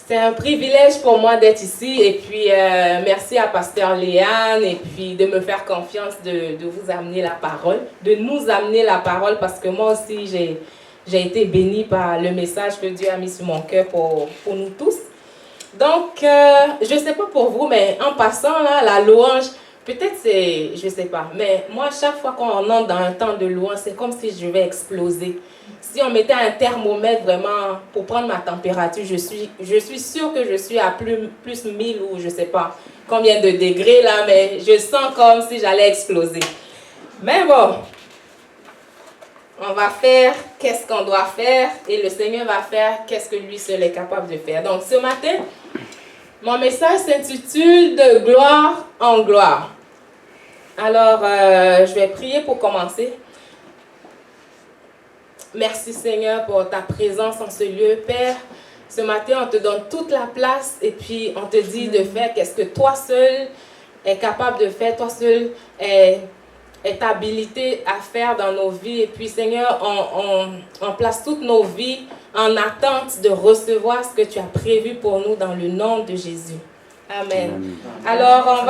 C'est un privilège pour moi d'être ici et puis merci à Pasteur Léane et puis de me faire confiance de vous amener la parole, de nous amener la parole parce que moi aussi j'ai été bénie par le message que Dieu a mis sur mon cœur pour nous tous. Donc, je ne sais pas pour vous, mais en passant là, la louange, peut-être c'est, je ne sais pas, mais moi chaque fois qu'on entre dans un temps de louange, c'est comme si je vais exploser. Si on mettait un thermomètre vraiment pour prendre ma température, je suis sûre que je suis à plus 1000 ou je ne sais pas combien de degrés là, mais je sens comme si j'allais exploser. Mais bon, on va faire qu'est-ce qu'on doit faire et le Seigneur va faire qu'est-ce que lui seul est capable de faire. Donc ce matin, mon message s'intitule « De gloire en gloire ». Alors, je vais prier pour commencer. Merci Seigneur pour ta présence en ce lieu, Père. Ce matin, on te donne toute la place et puis on te dit de faire qu'est-ce que toi seul es capable de faire, toi seul est habilité à faire dans nos vies. Et puis Seigneur, on place toutes nos vies en attente de recevoir ce que tu as prévu pour nous dans le nom de Jésus. Amen. Alors,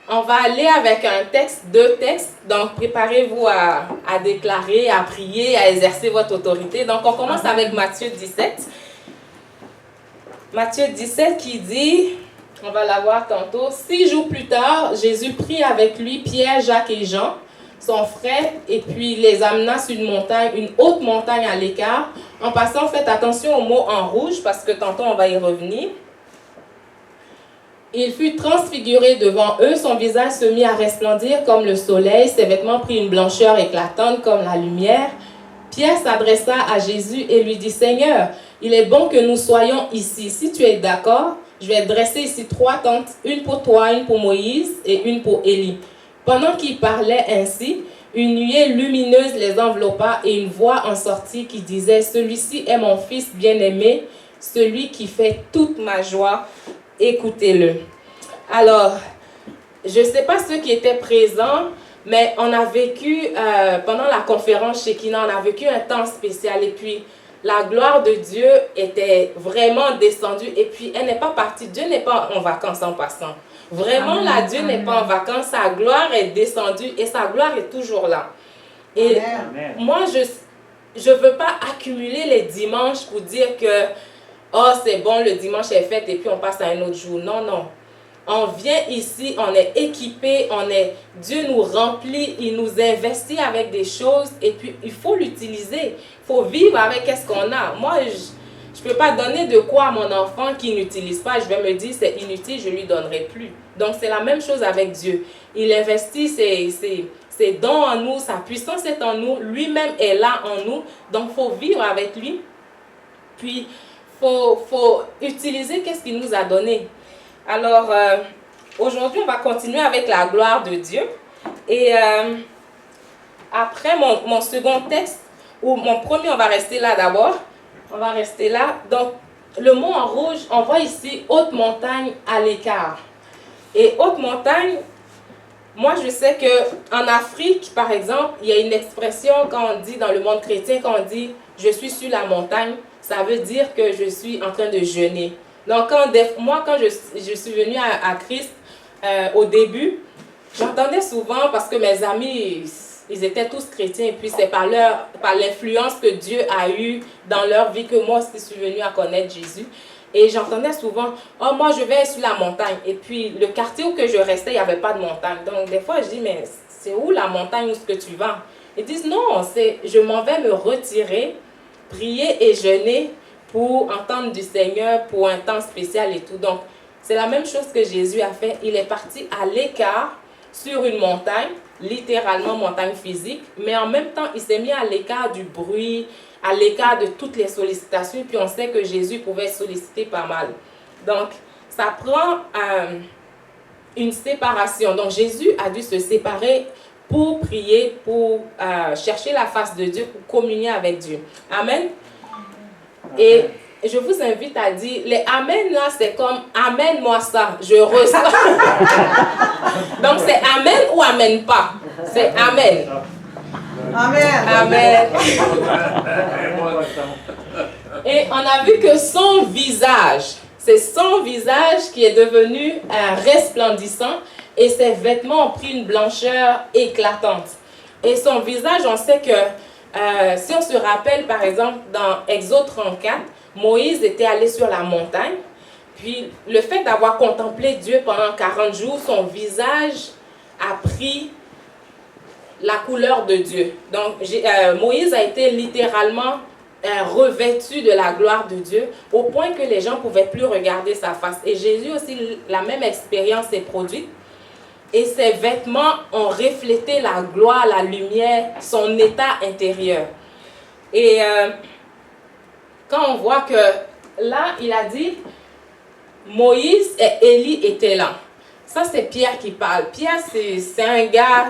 on va aller avec un texte, 2 textes. Donc, préparez-vous à déclarer, à prier, à exercer votre autorité. Donc, on commence avec Matthieu 17. Matthieu 17 qui dit, on va la voir tantôt, 6 jours plus tard, Jésus prit avec lui Pierre, Jacques et Jean, son frère, et puis les amena sur une montagne, une haute montagne à l'écart. En passant, faites attention aux mots en rouge parce que tantôt on va y revenir. Il fut transfiguré devant eux, son visage se mit à resplendir comme le soleil, ses vêtements prirent une blancheur éclatante comme la lumière. Pierre s'adressa à Jésus et lui dit, « Seigneur, il est bon que nous soyons ici. Si tu es d'accord, je vais dresser ici 3 tentes, une pour toi, une pour Moïse et une pour Élie. » Pendant qu'il parlait ainsi, une nuée lumineuse les enveloppa et une voix en sortit qui disait, « Celui-ci est mon fils bien-aimé, celui qui fait toute ma joie. Écoutez-le. » Alors, je ne sais pas ceux qui étaient présents, mais on a vécu, pendant la conférence chez Kina, on a vécu un temps spécial et puis la gloire de Dieu était vraiment descendue et puis elle n'est pas partie. Dieu n'est pas en vacances en passant. Vraiment, là, Dieu n'est pas en vacances. Sa gloire est descendue et sa gloire est toujours là. Et moi, je ne veux pas accumuler les dimanches pour dire que oh, c'est bon, le dimanche est fait et puis on passe à un autre jour. Non, non. On vient ici, on est équipé, Dieu nous remplit, il nous investit avec des choses et puis il faut l'utiliser. Il faut vivre avec ce qu'on a. Moi, je ne peux pas donner de quoi à mon enfant qui n'utilise pas. Je vais me dire, c'est inutile, je ne lui donnerai plus. Donc, c'est la même chose avec Dieu. Il investit ses dons en nous, sa puissance est en nous, lui-même est là en nous. Donc, il faut vivre avec lui. Puis, faut utiliser qu'est-ce qu'il nous a donné. Alors, aujourd'hui, on va continuer avec la gloire de Dieu. Et après, mon second texte, ou mon premier, on va rester là d'abord. On va rester là. Donc, le mot en rouge, on voit ici haute montagne à l'écart. Et haute montagne, moi, je sais qu'en Afrique, par exemple, il y a une expression quand on dit dans le monde chrétien, quand on dit « je suis sur la montagne », ça veut dire que je suis en train de jeûner. Donc, moi, quand je suis venue à Christ, au début, j'entendais souvent, parce que mes amis, ils étaient tous chrétiens, et puis c'est par l'influence que Dieu a eue dans leur vie que moi aussi suis venue à connaître Jésus. Et j'entendais souvent, oh, moi, je vais sur la montagne. Et puis, le quartier où que je restais, il n'y avait pas de montagne. Donc, des fois, je dis, mais c'est où la montagne, où est-ce que tu vas? Ils disent, non, je m'en vais me retirer, prier et jeûner pour entendre du Seigneur pour un temps spécial et tout. Donc, c'est la même chose que Jésus a fait. Il est parti à l'écart sur une montagne, littéralement montagne physique, mais en même temps, il s'est mis à l'écart du bruit, à l'écart de toutes les sollicitations. Puis on sait que Jésus pouvait solliciter pas mal. Donc, ça prend une séparation. Donc, Jésus a dû se séparer pour prier, pour chercher la face de Dieu, pour communier avec Dieu. Amen. Et je vous invite à dire, les amen là, c'est comme amène-moi ça, je reçois. Donc c'est amen ou amène pas. C'est amen. Amen. Amen. Et on a vu que son visage, c'est son visage qui est devenu resplendissant et ses vêtements ont pris une blancheur éclatante. Et son visage, on sait que si on se rappelle par exemple dans Exode 34, Moïse était allé sur la montagne. Puis le fait d'avoir contemplé Dieu pendant 40 jours, son visage a pris la couleur de Dieu. Donc Moïse a été littéralement revêtu de la gloire de Dieu au point que les gens ne pouvaient plus regarder sa face. Et Jésus aussi, la même expérience s'est produite. Et ses vêtements ont reflété la gloire, la lumière, son état intérieur. Et quand on voit que là, il a dit, Moïse et Élie étaient là. Ça, c'est Pierre qui parle. Pierre, c'est un gars,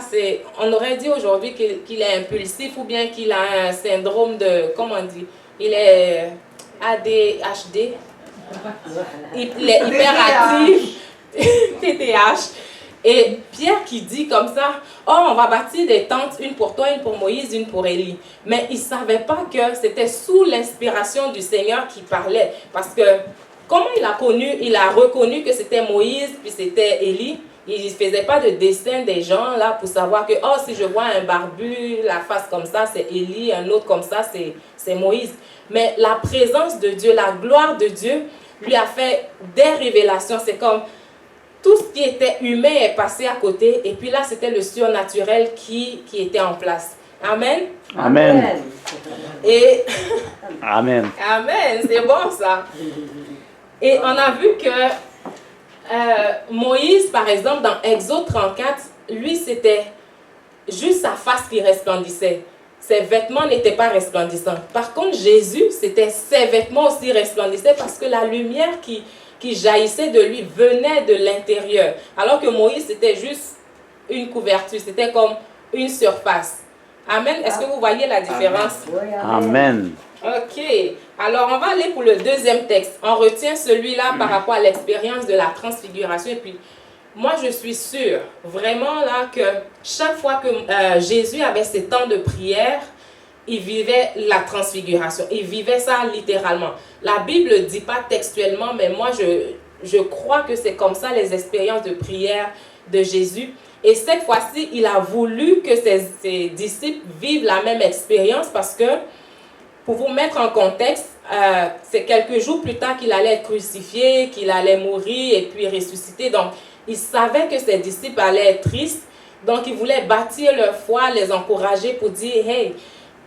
on aurait dit aujourd'hui qu'il est impulsif ou bien qu'il a un syndrome de, comment on dit, il est ADHD, il est hyperactif, TDAH. Et Pierre qui dit comme ça, oh, on va bâtir des tentes, une pour toi, une pour Moïse, une pour Élie. Mais il ne savait pas que c'était sous l'inspiration du Seigneur qui parlait. Parce que, comment il a reconnu que c'était Moïse, puis c'était Élie. Il ne faisait pas de dessin des gens là pour savoir que, oh, si je vois un barbu, la face comme ça, c'est Élie, un autre comme ça, c'est Moïse. Mais la présence de Dieu, la gloire de Dieu, lui a fait des révélations. C'est comme tout ce qui était humain est passé à côté, et puis là, c'était le surnaturel qui était en place. Amen. Amen. Et Amen. Amen, c'est bon ça. Et on a vu que Moïse, par exemple, dans Exode 34, lui, c'était juste sa face qui resplendissait. Ses vêtements n'étaient pas resplendissants. Par contre, Jésus, c'était ses vêtements aussi resplendissaient parce que la lumière qui jaillissait de lui venait de l'intérieur. Alors que Moïse, c'était juste une couverture, c'était comme une surface. Amen. Est-ce que vous voyez la différence? Amen. Ok. Alors, on va aller pour le deuxième texte. On retient celui-là par rapport à l'expérience de la transfiguration. Et puis, moi, je suis sûre, vraiment là, que chaque fois que Jésus avait ses temps de prière, il vivait la transfiguration. Il vivait ça littéralement. La Bible ne dit pas textuellement, mais moi, je crois que c'est comme ça les expériences de prière de Jésus. Et cette fois-ci, il a voulu que ses disciples vivent la même expérience parce que, pour vous mettre en contexte, c'est quelques jours plus tard qu'il allait être crucifié, qu'il allait mourir et puis ressusciter. Donc, il savait que ses disciples allaient être tristes. Donc, il voulait bâtir leur foi, les encourager pour dire, hey,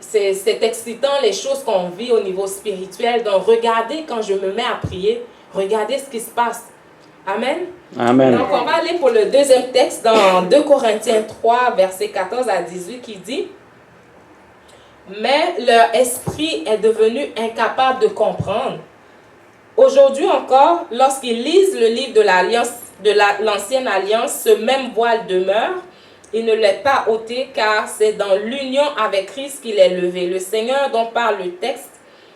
c'est excitant les choses qu'on vit au niveau spirituel. Donc, regardez quand je me mets à prier, regardez ce qui se passe. Amen. Amen. Donc, on va aller pour le deuxième texte dans 2 Corinthiens 3, versets 14 à 18 qui dit, mais leur esprit est devenu incapable de comprendre. Aujourd'hui encore, lorsqu'ils lisent le livre de l'Alliance, de l'Ancienne Alliance, ce même voile demeure. Il ne l'est pas ôté car c'est dans l'union avec Christ qu'il est levé. Le Seigneur dont parle le texte,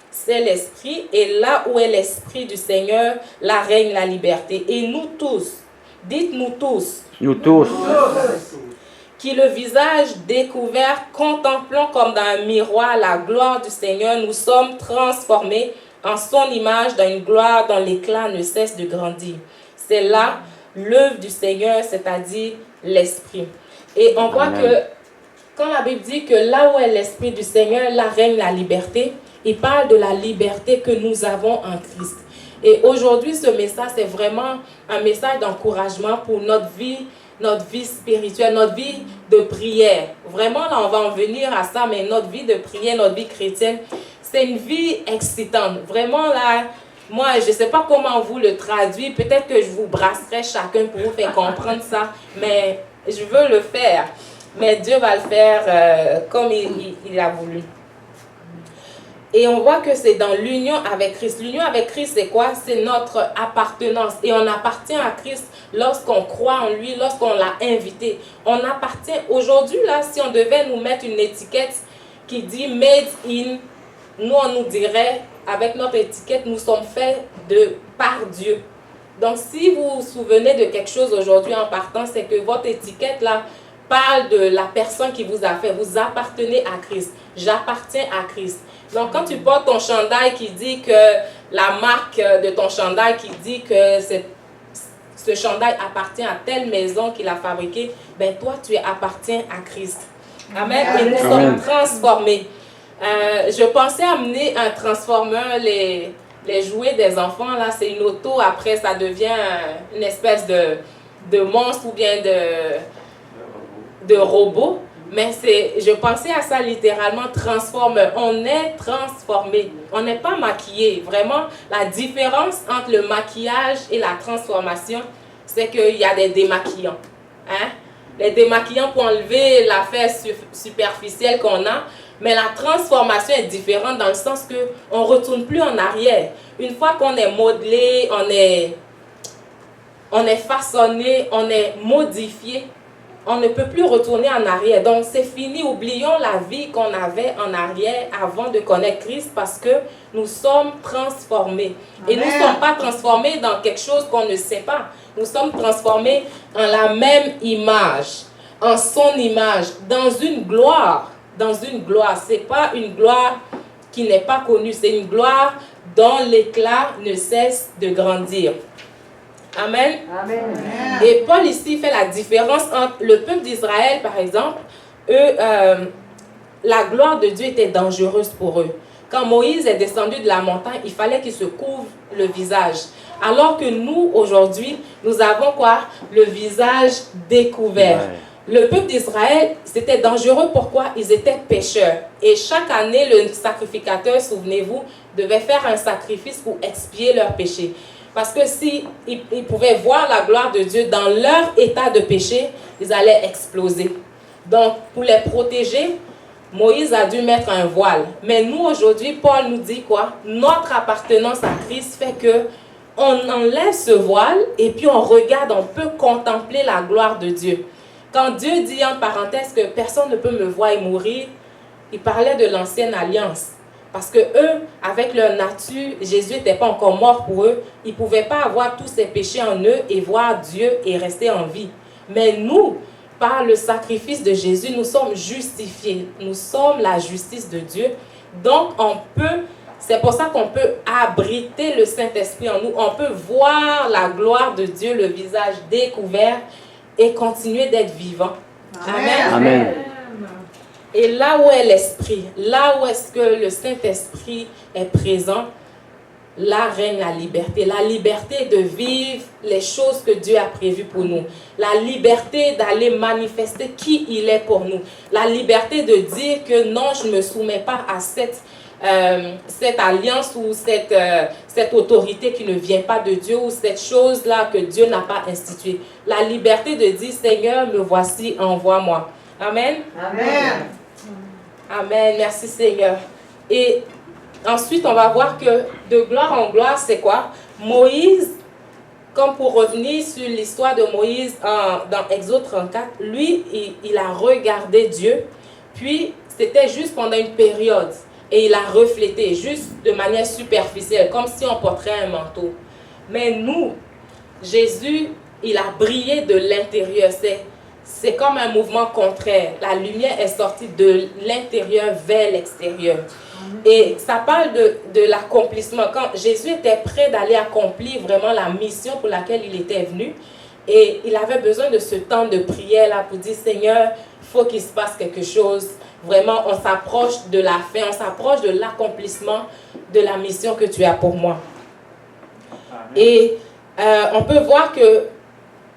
c'est l'Esprit. Et là où est l'Esprit du Seigneur, là règne la liberté. Et nous tous, dites-nous tous. Nous tous. Qui le visage découvert, contemplons comme dans un miroir la gloire du Seigneur, nous sommes transformés en son image dans une gloire dont l'éclat ne cesse de grandir. C'est là l'œuvre du Seigneur, c'est-à-dire l'Esprit. Et on voit que quand la Bible dit que là où est l'Esprit du Seigneur, là règne la liberté, il parle de la liberté que nous avons en Christ. Et aujourd'hui, ce message, c'est vraiment un message d'encouragement pour notre vie spirituelle, notre vie de prière. Vraiment, là, on va en venir à ça, mais notre vie de prière, notre vie chrétienne, c'est une vie excitante. Vraiment, là, moi, je ne sais pas comment vous le traduire. Peut-être que je vous brasserai chacun pour vous faire comprendre ça, mais je veux le faire. Mais Dieu va le faire comme il a voulu. Et on voit que c'est dans l'union avec Christ. L'union avec Christ, c'est quoi? C'est notre appartenance. Et on appartient à Christ lorsqu'on croit en lui, lorsqu'on l'a invité. On appartient. Aujourd'hui, là, si on devait nous mettre une étiquette qui dit « Made in », nous, on nous dirait, avec notre étiquette, nous sommes faits par Dieu. Donc, si vous vous souvenez de quelque chose aujourd'hui en partant, c'est que votre étiquette, là, parle de la personne qui vous a fait. Vous appartenez à Christ. J'appartiens à Christ. Donc, quand tu portes ton chandail qui dit que la marque de ton chandail qui dit que ce chandail appartient à telle maison qui l'a fabriqué, ben toi, tu appartiens à Christ. Amen. Et nous sommes transformés. Je pensais amener un transformeur, les jouets des enfants. Là, c'est une auto. Après, ça devient une espèce de monstre ou bien de robot. Mais je pensais à ça littéralement, transformeur. On est transformé. On n'est pas maquillé. Vraiment, la différence entre le maquillage et la transformation, c'est qu'il y a des démaquillants. Hein? Les démaquillants pour enlever l'affaire superficielle qu'on a. Mais la transformation est différente dans le sens qu'on ne retourne plus en arrière. Une fois qu'on est modelé, on est façonné, on est modifié, on ne peut plus retourner en arrière. Donc, c'est fini. Oublions la vie qu'on avait en arrière avant de connaître Christ parce que nous sommes transformés. Et nous ne sommes pas transformés dans quelque chose qu'on ne sait pas. Nous sommes transformés en la même image, en son image, dans une gloire. Dans une gloire. Ce n'est pas une gloire qui n'est pas connue. C'est une gloire dont l'éclat ne cesse de grandir. Amen. Amen. Et Paul ici fait la différence entre le peuple d'Israël, par exemple. La gloire de Dieu était dangereuse pour eux. Quand Moïse est descendu de la montagne, il fallait qu'il se couvre le visage. Alors que nous, aujourd'hui, nous avons quoi? Le visage découvert. Ouais. Le peuple d'Israël, c'était dangereux. Pourquoi? Ils étaient pécheurs. Et chaque année, le sacrificateur, souvenez-vous, devait faire un sacrifice pour expier leurs péchés. Parce que si ils pouvaient voir la gloire de Dieu dans leur état de péché, ils allaient exploser. Donc, pour les protéger, Moïse a dû mettre un voile. Mais nous, aujourd'hui, Paul nous dit quoi? Notre appartenance à Christ fait que on enlève ce voile et puis on regarde, on peut contempler la gloire de Dieu. Quand Dieu dit en parenthèse que personne ne peut me voir et mourir, il parlait de l'ancienne alliance. Parce que eux, avec leur nature, Jésus n'était pas encore mort pour eux. Ils ne pouvaient pas avoir tous ces péchés en eux et voir Dieu et rester en vie. Mais nous, par le sacrifice de Jésus, nous sommes justifiés. Nous sommes la justice de Dieu. Donc, c'est pour ça qu'on peut abriter le Saint-Esprit en nous. On peut voir la gloire de Dieu, le visage découvert et continuer d'être vivant. Amen. Amen. Et là où est l'Esprit, là où est-ce que le Saint-Esprit est présent, là règne la liberté. La liberté de vivre les choses que Dieu a prévues pour nous. La liberté d'aller manifester qui il est pour nous. La liberté de dire que non, je ne me soumets pas à cette alliance ou cette autorité qui ne vient pas de Dieu ou cette chose-là que Dieu n'a pas instituée. La liberté de dire, Seigneur, me voici, envoie-moi. Amen. Amen. Amen. Merci Seigneur. Et ensuite, on va voir que de gloire en gloire, c'est quoi? Moïse, comme pour revenir sur l'histoire de Moïse dans Exode 34, lui, il a regardé Dieu, puis c'était juste pendant une période. Et il a reflété, juste de manière superficielle, comme si on porterait un manteau. Mais nous, Jésus, il a brillé de l'intérieur. C'est comme un mouvement contraire. La lumière est sortie de l'intérieur vers l'extérieur. Et ça parle de l'accomplissement. Quand Jésus était prêt d'aller accomplir vraiment la mission pour laquelle il était venu, et il avait besoin de ce temps de prière là pour dire, Seigneur, il faut qu'il se passe quelque chose. Vraiment, on s'approche de la fin, on s'approche de l'accomplissement de la mission que tu as pour moi. Et on peut voir que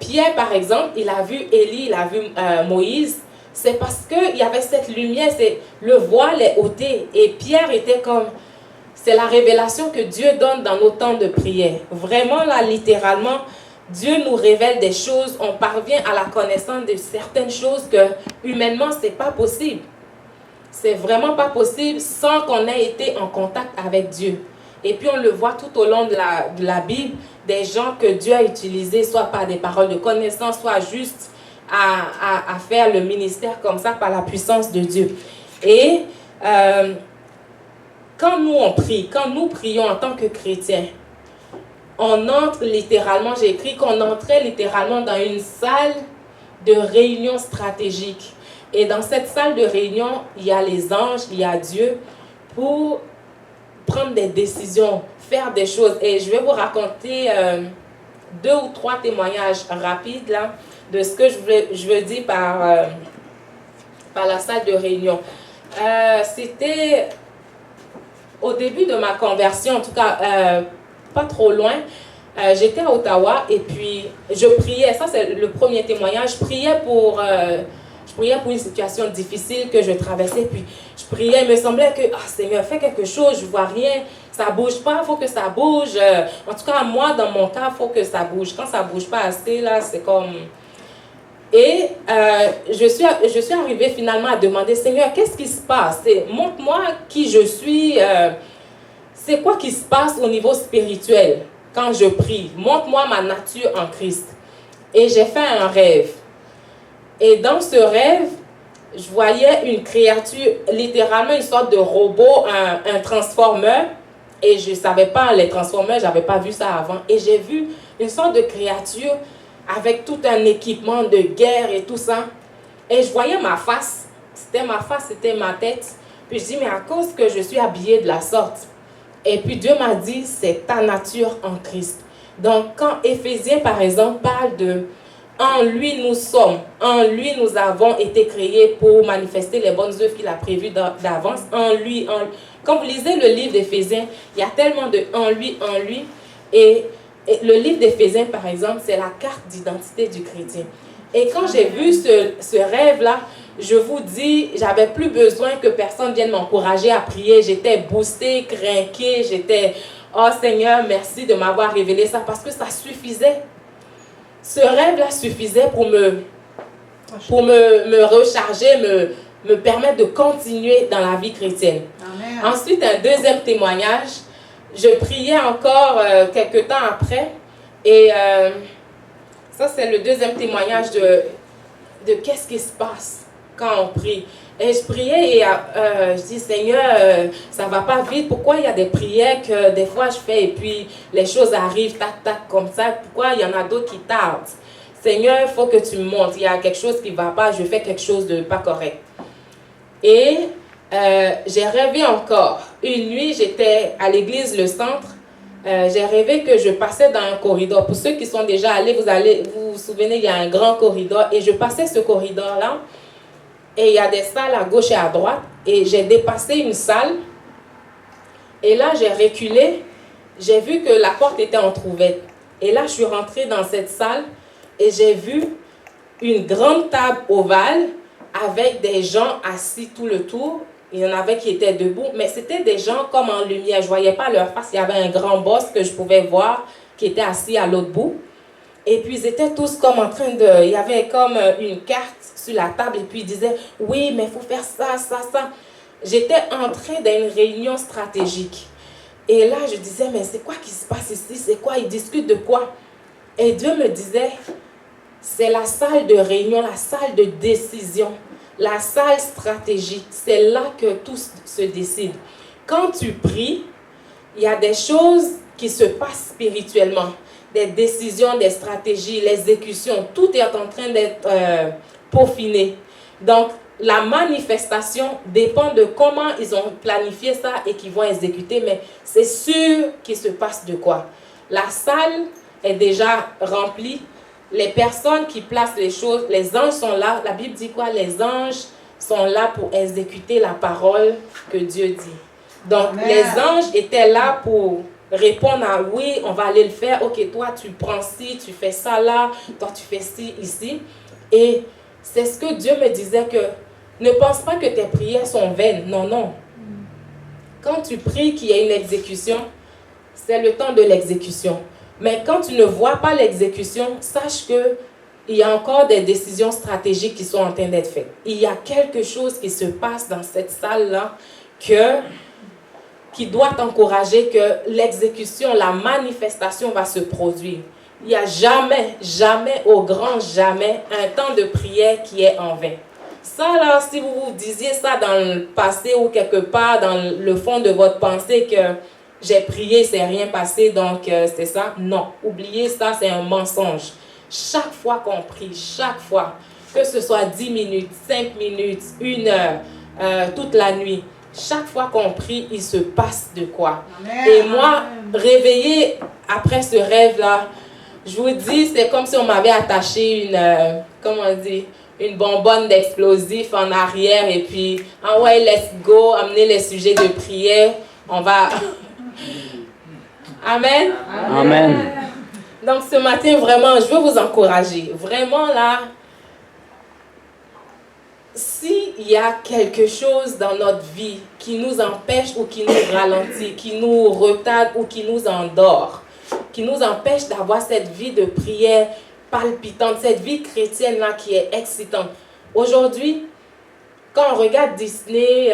Pierre, par exemple, il a vu Élie, il a vu Moïse. C'est parce qu'il y avait cette lumière, le voile est ôté. Et Pierre était comme, c'est la révélation que Dieu donne dans nos temps de prière. Vraiment, là, littéralement, Dieu nous révèle des choses. On parvient à la connaissance de certaines choses que, humainement, ce n'est pas possible. C'est vraiment pas possible sans qu'on ait été en contact avec Dieu. Et puis on le voit tout au long de la Bible, des gens que Dieu a utilisés, soit par des paroles de connaissance, soit juste à faire le ministère comme ça par la puissance de Dieu. Et quand nous prions en tant que chrétiens, on entre littéralement, j'ai écrit qu'on entrait littéralement dans une salle de réunion stratégique. Et dans cette salle de réunion, il y a les anges, il y a Dieu. pour prendre des décisions, faire des choses. Et je vais vous raconter 2 ou 3 témoignages rapides là, de ce que je veux dire par la salle de réunion. C'était au début de ma conversion, en tout cas pas trop loin. J'étais à Ottawa et puis je priais, ça c'est le premier témoignage, je priais pour une situation difficile que je traversais, puis je priais, il me semblait que, Seigneur, fais quelque chose, je vois rien, ça bouge pas, il faut que ça bouge. En tout cas, moi, dans mon cas, il faut que ça bouge. Quand ça bouge pas assez, là, c'est comme... Et je suis arrivée finalement à demander, Seigneur, qu'est-ce qui se passe? Montre-moi qui je suis, c'est quoi qui se passe au niveau spirituel quand je prie? Montre-moi ma nature en Christ. Et j'ai fait un rêve. Et dans ce rêve, je voyais une créature, littéralement une sorte de robot, un transformeur. Et je ne savais pas les transformeurs, je n'avais pas vu ça avant. Et j'ai vu une sorte de créature avec tout un équipement de guerre et tout ça. Et je voyais ma face. C'était ma face, c'était ma tête. Puis je dis, mais à cause que je suis habillée de la sorte. Et puis Dieu m'a dit, c'est ta nature en Christ. Donc quand Éphésiens, par exemple, parle de en lui nous sommes, en lui nous avons été créés pour manifester les bonnes œuvres qu'il a prévues d'avance. En lui. Quand vous lisez le livre d'Éphésiens, il y a tellement de en lui. Et le livre d'Éphésiens, par exemple, c'est la carte d'identité du chrétien. Et quand j'ai vu ce rêve-là, je vous dis, j'avais plus besoin que personne vienne m'encourager à prier. J'étais boostée, craquée, j'étais, oh Seigneur, merci de m'avoir révélé ça, parce que ça suffisait. Ce rêve-là suffisait pour me recharger, me permettre de continuer dans la vie chrétienne. Amen. Ensuite, un deuxième témoignage. Je priais encore quelques temps après. Et ça, c'est le deuxième témoignage de qu'est-ce qui se passe quand on prie. Et je priais et je dis, Seigneur, ça ne va pas vite. Pourquoi il y a des prières que des fois je fais et puis les choses arrivent, tac, tac, comme ça. Pourquoi il y en a d'autres qui tardent? Seigneur, il faut que tu me montres. Il y a quelque chose qui ne va pas, je fais quelque chose de pas correct. Et j'ai rêvé encore. Une nuit, j'étais à l'église Le Centre. J'ai rêvé que je passais dans un corridor. Pour ceux qui sont déjà allés, vous vous souvenez, il y a un grand corridor. Et je passais ce corridor-là. Et il y a des salles à gauche et à droite. Et j'ai dépassé une salle. Et là, j'ai reculé. J'ai vu que la porte était entrouverte. Et là, je suis rentrée dans cette salle. Et j'ai vu une grande table ovale avec des gens assis tout le tour. Il y en avait qui étaient debout. Mais c'était des gens comme en lumière. Je ne voyais pas leur face. Il y avait un grand boss que je pouvais voir qui était assis à l'autre bout. Et puis, ils étaient tous comme en train de... Il y avait comme une carte sur la table. Et puis, ils disaient, oui, mais il faut faire ça, ça, ça. J'étais entrée dans une réunion stratégique. Et là, je disais, mais c'est quoi qui se passe ici? C'est quoi? Ils discutent de quoi? Et Dieu me disait, c'est la salle de réunion, la salle de décision, la salle stratégique. C'est là que tout se décide. Quand tu pries, il y a des choses qui se passent spirituellement. Des décisions, des stratégies, l'exécution, tout est en train d'être peaufiné. Donc, la manifestation dépend de comment ils ont planifié ça et qu'ils vont exécuter, mais c'est sûr qu'il se passe de quoi. La salle est déjà remplie. Les personnes qui placent les choses, les anges sont là. La Bible dit quoi? Les anges sont là pour exécuter la parole que Dieu dit. Donc, Amen. Les anges étaient là pour répondre à oui, on va aller le faire. Ok, toi, tu prends ci, tu fais ça là. Toi, tu fais ci, ici. Et c'est ce que Dieu me disait que ne pense pas que tes prières sont vaines. Non, non. Quand tu pries qu'il y a une exécution, c'est le temps de l'exécution. Mais quand tu ne vois pas l'exécution, sache qu'il y a encore des décisions stratégiques qui sont en train d'être faites. Il y a quelque chose qui se passe dans cette salle-là qui doit t'encourager que l'exécution, la manifestation va se produire. Il n'y a jamais, jamais, au grand jamais, un temps de prière qui est en vain. Ça, là, si vous vous disiez ça dans le passé ou quelque part dans le fond de votre pensée que j'ai prié, c'est rien passé, donc c'est ça. Non, oubliez ça, c'est un mensonge. Chaque fois qu'on prie, chaque fois, que ce soit 10 minutes, 5 minutes, 1 heure, toute la nuit, chaque fois qu'on prie, il se passe de quoi. Amen. Et moi, réveillée après ce rêve-là, je vous dis, c'est comme si on m'avait attaché comment on dit, une bonbonne d'explosif en arrière et puis, ah ouais, let's go, amener les sujets de prière, on va... Amen. Amen. Donc ce matin, vraiment, je veux vous encourager. Vraiment là, s'il y a quelque chose dans notre vie qui nous empêche ou qui nous ralentit, qui nous retarde ou qui nous endort, qui nous empêche d'avoir cette vie de prière palpitante, cette vie chrétienne-là qui est excitante. Aujourd'hui, quand on regarde Disney,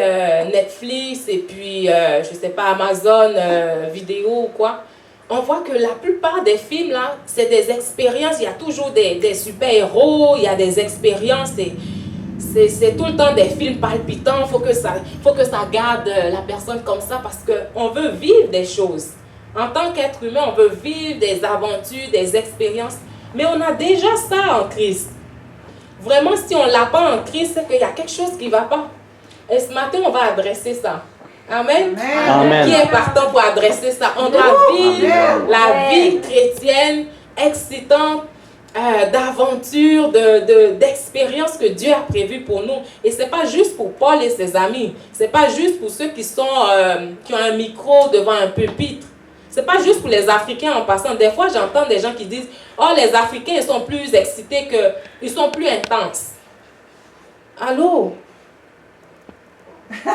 Netflix et puis, je sais pas, Amazon, vidéo ou quoi, on voit que la plupart des films, là, c'est des expériences. Il y a toujours des super-héros, il y a des expériences. C'est tout le temps des films palpitants. Il faut que ça garde la personne comme ça parce qu'on veut vivre des choses. En tant qu'être humain, on veut vivre des aventures, des expériences. Mais on a déjà ça en Christ. Vraiment, si on ne l'a pas en Christ, c'est qu'il y a quelque chose qui ne va pas. Et ce matin, on va adresser ça. Amen. Amen. Qui est partant pour adresser ça? On doit vivre la vie chrétienne excitante, d'aventure, d'expérience que Dieu a prévue pour nous. Et ce n'est pas juste pour Paul et ses amis. Ce n'est pas juste pour ceux qui ont un micro devant un pupitre. Ce n'est pas juste pour les Africains en passant. Des fois, j'entends des gens qui disent « Oh, les Africains, ils sont plus excités ils sont plus intenses. » Allô?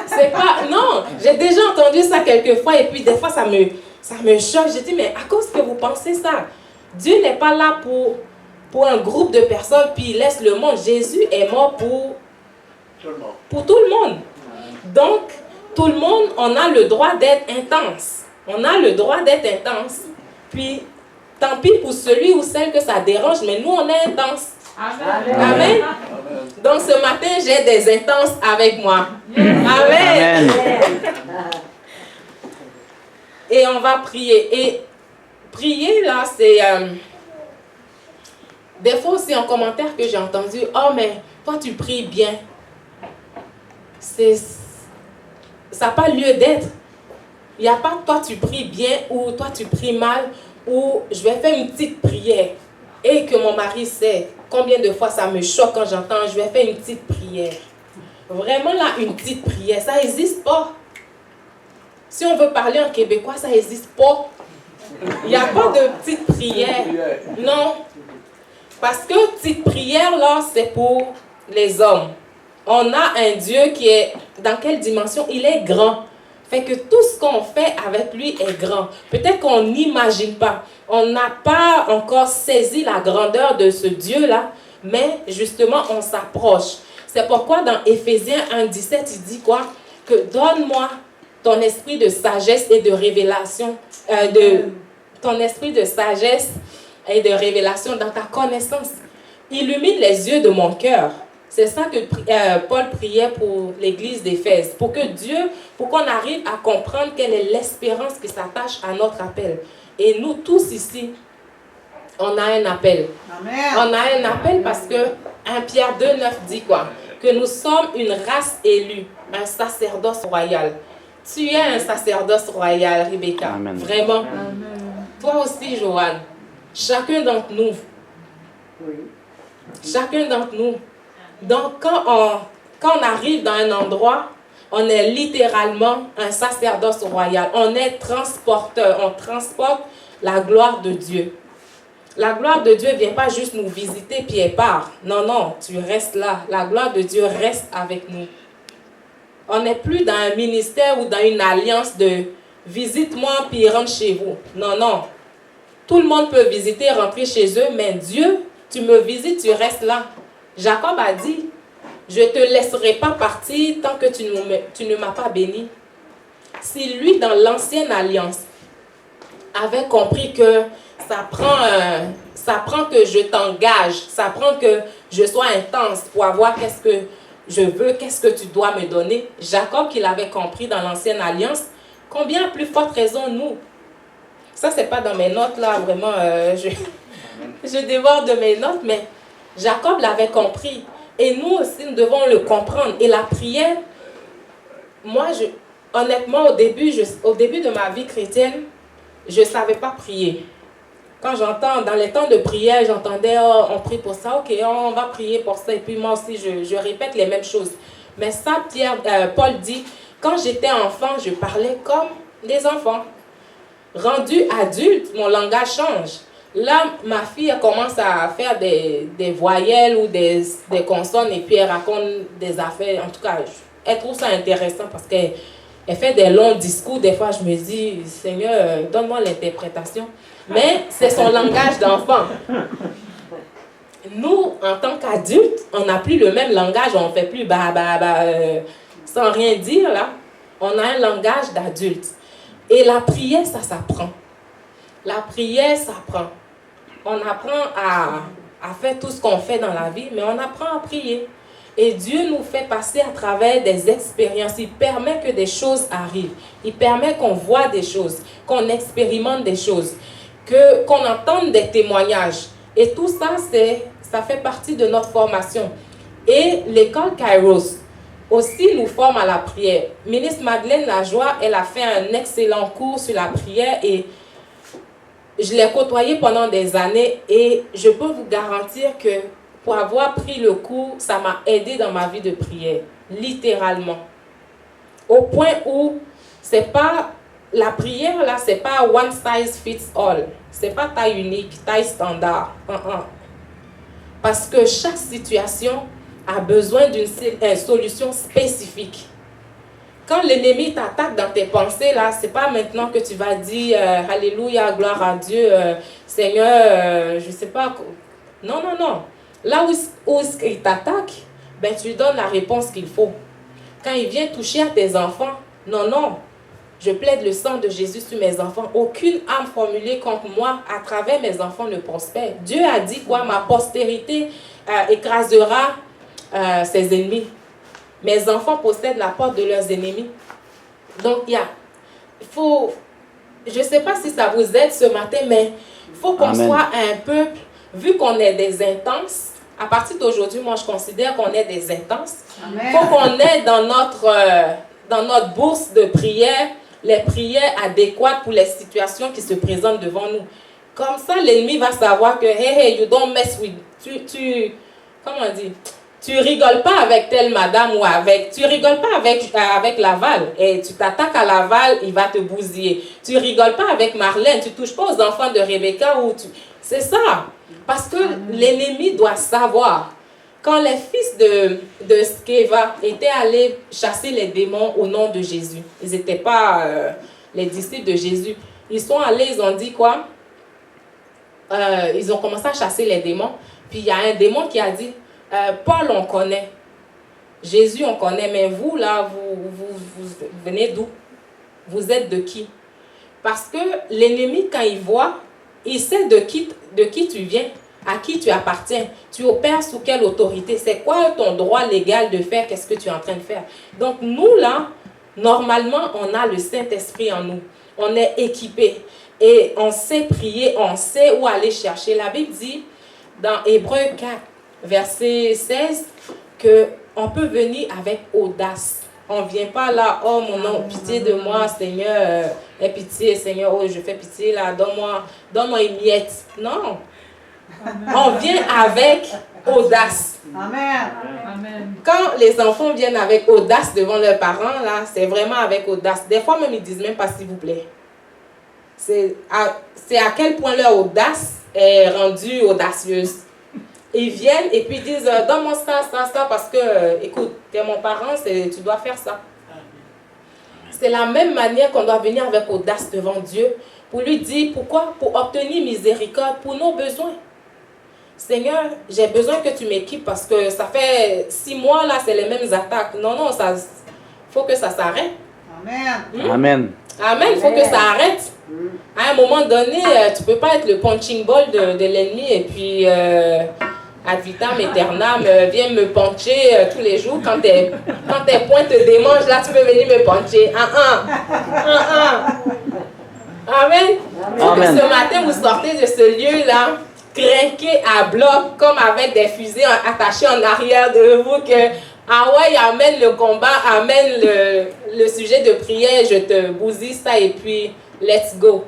C'est pas... Non, j'ai déjà entendu ça quelques fois et puis des fois, ça me choque. Je dis « Mais à cause que vous pensez ça, Dieu n'est pas là pour un groupe de personnes puis il laisse le monde. Jésus est mort pour tout le monde. Donc, tout le monde, on a le droit d'être intense. On a le droit d'être intense. Puis, tant pis pour celui ou celle que ça dérange, mais nous, on est intense. Amen. Amen. Donc, ce matin, j'ai des intenses avec moi. Amen. Amen. Et on va prier. Et prier, là, c'est... des fois aussi, en commentaire que j'ai entendu, « Oh, mais toi, tu pries bien. » Ça n'a pas lieu d'être. Il n'y a pas toi tu pries bien ou toi tu pries mal ou je vais faire une petite prière. Et que mon mari sait combien de fois ça me choque quand j'entends je vais faire une petite prière. Vraiment là, une petite prière, ça n'existe pas. Si on veut parler en québécois, ça n'existe pas. Il n'y a pas de petite prière. Non. Parce que petite prière là, c'est pour les hommes. On a un Dieu qui est, dans quelle dimension? Il est grand. Fait que tout ce qu'on fait avec lui est grand. Peut-être qu'on n'imagine pas. On n'a pas encore saisi la grandeur de ce Dieu-là, mais justement, on s'approche. C'est pourquoi dans Éphésiens 1,17, il dit quoi? Que donne-moi ton esprit de sagesse et de révélation, ton esprit de sagesse et de révélation dans ta connaissance. Illumine les yeux de mon cœur. C'est ça que Paul priait pour l'église d'Éphèse, pour qu'on arrive à comprendre quelle est l'espérance qui s'attache à notre appel. Et nous tous ici, on a un appel. Amen. On a un appel parce que 1 Pierre 2,9 dit quoi? Que nous sommes une race élue, un sacerdoce royal. Tu es un sacerdoce royal, Rebecca. Amen. Vraiment. Amen. Toi aussi, Joanne. Chacun d'entre nous. Chacun d'entre nous. Donc, quand on arrive dans un endroit, on est littéralement un sacerdoce royal. On est transporteur. On transporte la gloire de Dieu. La gloire de Dieu ne vient pas juste nous visiter puis elle part. Non, non, tu restes là. La gloire de Dieu reste avec nous. On n'est plus dans un ministère ou dans une alliance de visite-moi puis rentre chez vous. Non, non. Tout le monde peut visiter, rentrer chez eux, mais Dieu, tu me visites, tu restes là. Jacob a dit, je ne te laisserai pas partir tant que tu ne m'as pas béni. Si lui, dans l'ancienne alliance, avait compris que ça prend que je t'engage, ça prend que je sois intense pour avoir qu'est-ce que je veux, qu'est-ce que tu dois me donner. Jacob, qui l'avait compris dans l'ancienne alliance, combien à plus forte raison nous? Ça, c'est pas dans mes notes là, vraiment, je dévore de mes notes, mais Jacob l'avait compris. Et nous aussi, nous devons le comprendre. Et la prière, moi, honnêtement, au début de ma vie chrétienne, je ne savais pas prier. Quand j'entends, dans les temps de prière, j'entendais, oh, on prie pour ça, ok, on va prier pour ça. Et puis moi aussi, je répète les mêmes choses. Mais ça, Paul dit, quand j'étais enfant, je parlais comme des enfants. Rendu adulte, mon langage change. Là, ma fille elle commence à faire des voyelles ou des consonnes et puis elle raconte des affaires. En tout cas, elle trouve ça intéressant parce qu'elle fait des longs discours. Des fois, je me dis, Seigneur, donne-moi l'interprétation. Mais c'est son langage d'enfant. Nous, en tant qu'adultes, on n'a plus le même langage. On ne fait plus sans rien dire, là. On a un langage d'adulte. Et la prière, ça s'apprend. La prière s'apprend. On apprend à faire tout ce qu'on fait dans la vie, mais on apprend à prier. Et Dieu nous fait passer à travers des expériences. Il permet que des choses arrivent. Il permet qu'on voit des choses, qu'on expérimente des choses, qu'on entende des témoignages. Et tout ça, ça fait partie de notre formation. Et l'école Kairos aussi nous forme à la prière. Ministre Madeleine Lajoie, elle a fait un excellent cours sur la prière et je l'ai côtoyée pendant des années et je peux vous garantir que pour avoir pris le cours, ça m'a aidé dans ma vie de prière, littéralement. Au point où c'est pas la prière là, c'est pas one size fits all. C'est pas taille unique, taille standard. Parce que chaque situation a besoin d'une solution spécifique. Quand l'ennemi t'attaque dans tes pensées, là, c'est pas maintenant que tu vas dire Alléluia, gloire à Dieu, Seigneur, je sais pas. Non, non, non. Là où il t'attaque, ben, tu lui donnes la réponse qu'il faut. Quand il vient toucher à tes enfants, non, non. Je plaide le sang de Jésus sur mes enfants. Aucune âme formulée contre moi à travers mes enfants ne prospère. Dieu a dit quoi? Ma postérité écrasera ses ennemis. Mes enfants possèdent la porte de leurs ennemis. Donc, il faut... Je ne sais pas si ça vous aide ce matin, mais il faut qu'on soit un peuple, vu qu'on est des intenses. À partir d'aujourd'hui, moi, je considère qu'on est des intenses. Il faut qu'on ait dans notre bourse de prière les prières adéquates pour les situations qui se présentent devant nous. Comme ça, l'ennemi va savoir que, hey, you don't mess with... Comment on dit? Tu rigoles pas avec telle madame ou tu rigoles pas avec Laval et tu t'attaques à Laval, il va te bousiller. Tu rigoles pas avec Marlène, tu touches pas aux enfants de Rebecca c'est ça. Parce que l'ennemi doit savoir. Quand les fils de Sceva étaient allés chasser les démons au nom de Jésus, ils n'étaient pas les disciples de Jésus. Ils sont allés, ils ont dit quoi? Ils ont commencé à chasser les démons. Puis il y a un démon qui a dit, Paul, on connaît. Jésus, on connaît. Mais vous, là, vous venez d'où? Vous êtes de qui? Parce que l'ennemi, quand il voit, il sait de qui tu viens, à qui tu appartiens. Tu opères sous quelle autorité? C'est quoi ton droit légal de faire? Qu'est-ce que tu es en train de faire? Donc, nous, là, normalement, on a le Saint-Esprit en nous. On est équipés. Et on sait prier, on sait où aller chercher. La Bible dit, dans Hébreux 4, verset 16, qu'on peut venir avec audace. On ne vient pas là, oh mon nom, pitié de moi, Seigneur, aie pitié, Seigneur, oh je fais pitié là, donne-moi une miette. Non. Amen. On vient avec audace. Amen. Amen. Quand les enfants viennent avec audace devant leurs parents, là, c'est vraiment avec audace. Des fois même, ils disent même pas s'il vous plaît. C'est à quel point leur audace est rendue audacieuse. Ils viennent et puis ils disent donne-moi ça, parce que, écoute, tu es mon parent, tu dois faire ça. C'est la même manière qu'on doit venir avec audace devant Dieu pour lui dire pourquoi? Pour obtenir miséricorde pour nos besoins. Seigneur, j'ai besoin que tu m'équipes parce que ça fait 6 mois là, c'est les mêmes attaques. Non, il faut que ça s'arrête. Amen. Amen. Amen, il faut que ça arrête. À un moment donné, tu ne peux pas être le punching ball de l'ennemi et puis ad vitam aeternam, viens me puncher tous les jours. Quand tes poings te démangent, là, tu peux venir me puncher. Amen. Il faut que ce matin, vous sortez de ce lieu-là, craqué à bloc, comme avec des fusées attachées en arrière de vous, que Ah ouais, amène le combat, amène le sujet de prière, je te bousille ça et puis let's go.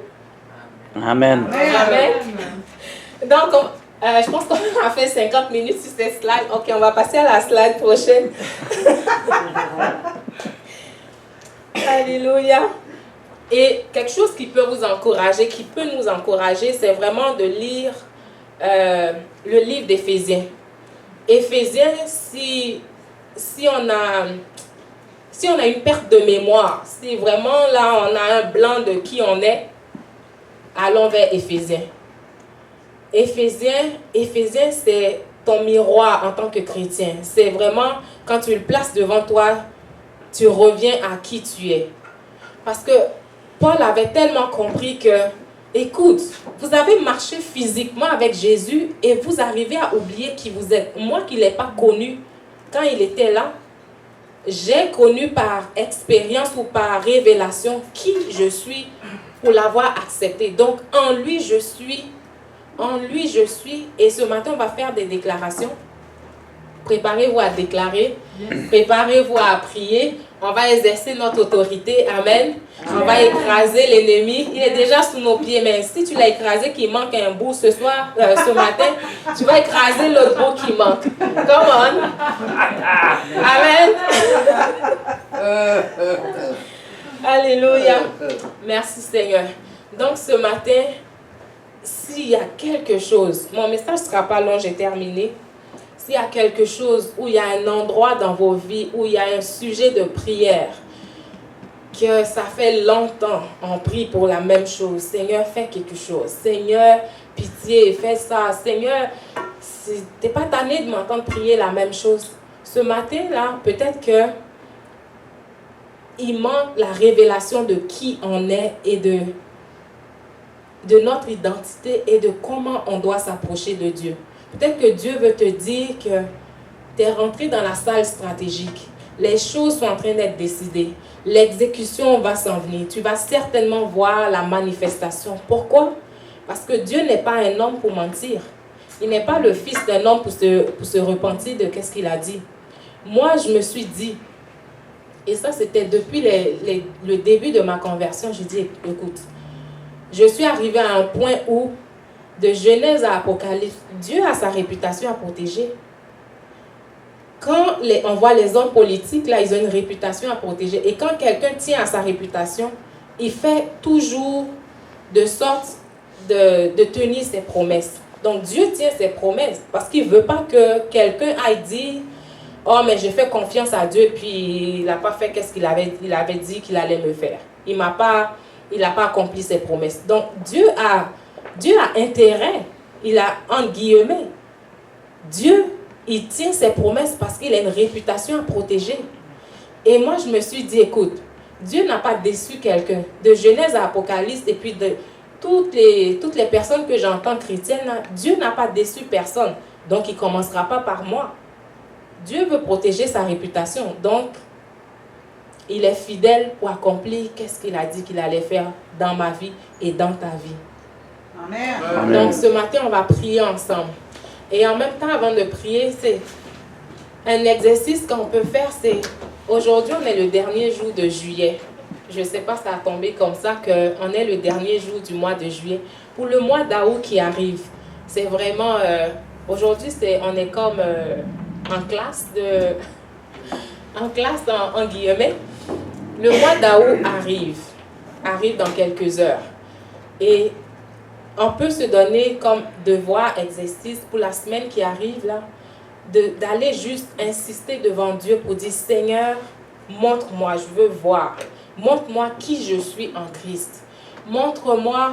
Amen. Amen. Donc, je pense qu'on a fait 50 minutes sur cette slide. Ok, on va passer à la slide prochaine. Alléluia. Et quelque chose qui peut vous encourager, qui peut nous encourager, c'est vraiment de lire le livre d'Éphésiens. Éphésiens, si on a une perte de mémoire, si vraiment là on a un blanc de qui on est, allons vers Éphésiens. Éphésiens, c'est ton miroir en tant que chrétien. C'est vraiment, quand tu le places devant toi, tu reviens à qui tu es. Parce que Paul avait tellement compris que, écoute, vous avez marché physiquement avec Jésus et vous arrivez à oublier qui vous êtes. Moi qui ne l'ai pas connu quand il était là, j'ai connu par expérience ou par révélation qui je suis pour l'avoir accepté. Donc, en lui, je suis. Et ce matin, on va faire des déclarations. Préparez-vous à déclarer. Préparez-vous à prier. On va exercer notre autorité. Amen. On va écraser l'ennemi. Il est déjà sous nos pieds. Mais si tu l'as écrasé, qu'il manque un bout ce matin, tu vas écraser l'autre bout qui manque. Come on. Amen. Alléluia. Merci Seigneur. Donc ce matin, s'il y a quelque chose, mon message ne sera pas long, j'ai terminé. S'il y a quelque chose, où il y a un endroit dans vos vies, où il y a un sujet de prière, que ça fait longtemps, on prie pour la même chose. Seigneur, fais quelque chose. Seigneur, pitié, fais ça. Seigneur, tu n'es pas tanné de m'entendre prier la même chose. Ce matin-là, peut-être que il manque la révélation de qui on est et de notre identité et de comment on doit s'approcher de Dieu. Peut-être que Dieu veut te dire que tu es rentré dans la salle stratégique. Les choses sont en train d'être décidées. L'exécution va s'en venir. Tu vas certainement voir la manifestation. Pourquoi? Parce que Dieu n'est pas un homme pour mentir. Il n'est pas le fils d'un homme pour se repentir de ce qu'il a dit. Moi, je me suis dit, et ça c'était depuis le début de ma conversion, je dis, écoute, je suis arrivée à un point où, de Genèse à Apocalypse, Dieu a sa réputation à protéger. Quand on voit les hommes politiques, là, ils ont une réputation à protéger. Et quand quelqu'un tient à sa réputation, il fait toujours de sorte de tenir ses promesses. Donc Dieu tient ses promesses parce qu'il ne veut pas que quelqu'un aille dire « Oh, mais j'ai fait confiance à Dieu, puis il n'a pas fait ce qu'il avait dit qu'il allait me faire. Il n'a pas accompli ses promesses. » Donc Dieu a intérêt, il a entre guillemets, Dieu, il tient ses promesses parce qu'il a une réputation à protéger. Et moi, je me suis dit, écoute, Dieu n'a pas déçu quelqu'un. De Genèse à Apocalypse, et puis de toutes les personnes que j'entends chrétiennes, là, Dieu n'a pas déçu personne. Donc, il ne commencera pas par moi. Dieu veut protéger sa réputation. Donc, il est fidèle pour accomplir qu'est-ce qu'il a dit qu'il allait faire dans ma vie et dans ta vie. Amen. Donc, ce matin, on va prier ensemble. Et en même temps, avant de prier, c'est un exercice qu'on peut faire, c'est aujourd'hui, on est le dernier jour de juillet. Je ne sais pas si ça a tombé comme ça, qu'on est le dernier jour du mois de juillet. Pour le mois d'août qui arrive, c'est vraiment... aujourd'hui, on est comme en classe, en guillemets. Le mois d'août arrive dans quelques heures. Et on peut se donner comme devoir, exercice pour la semaine qui arrive là, d'aller juste insister devant Dieu pour dire Seigneur, montre-moi, je veux voir. Montre-moi qui je suis en Christ. Montre-moi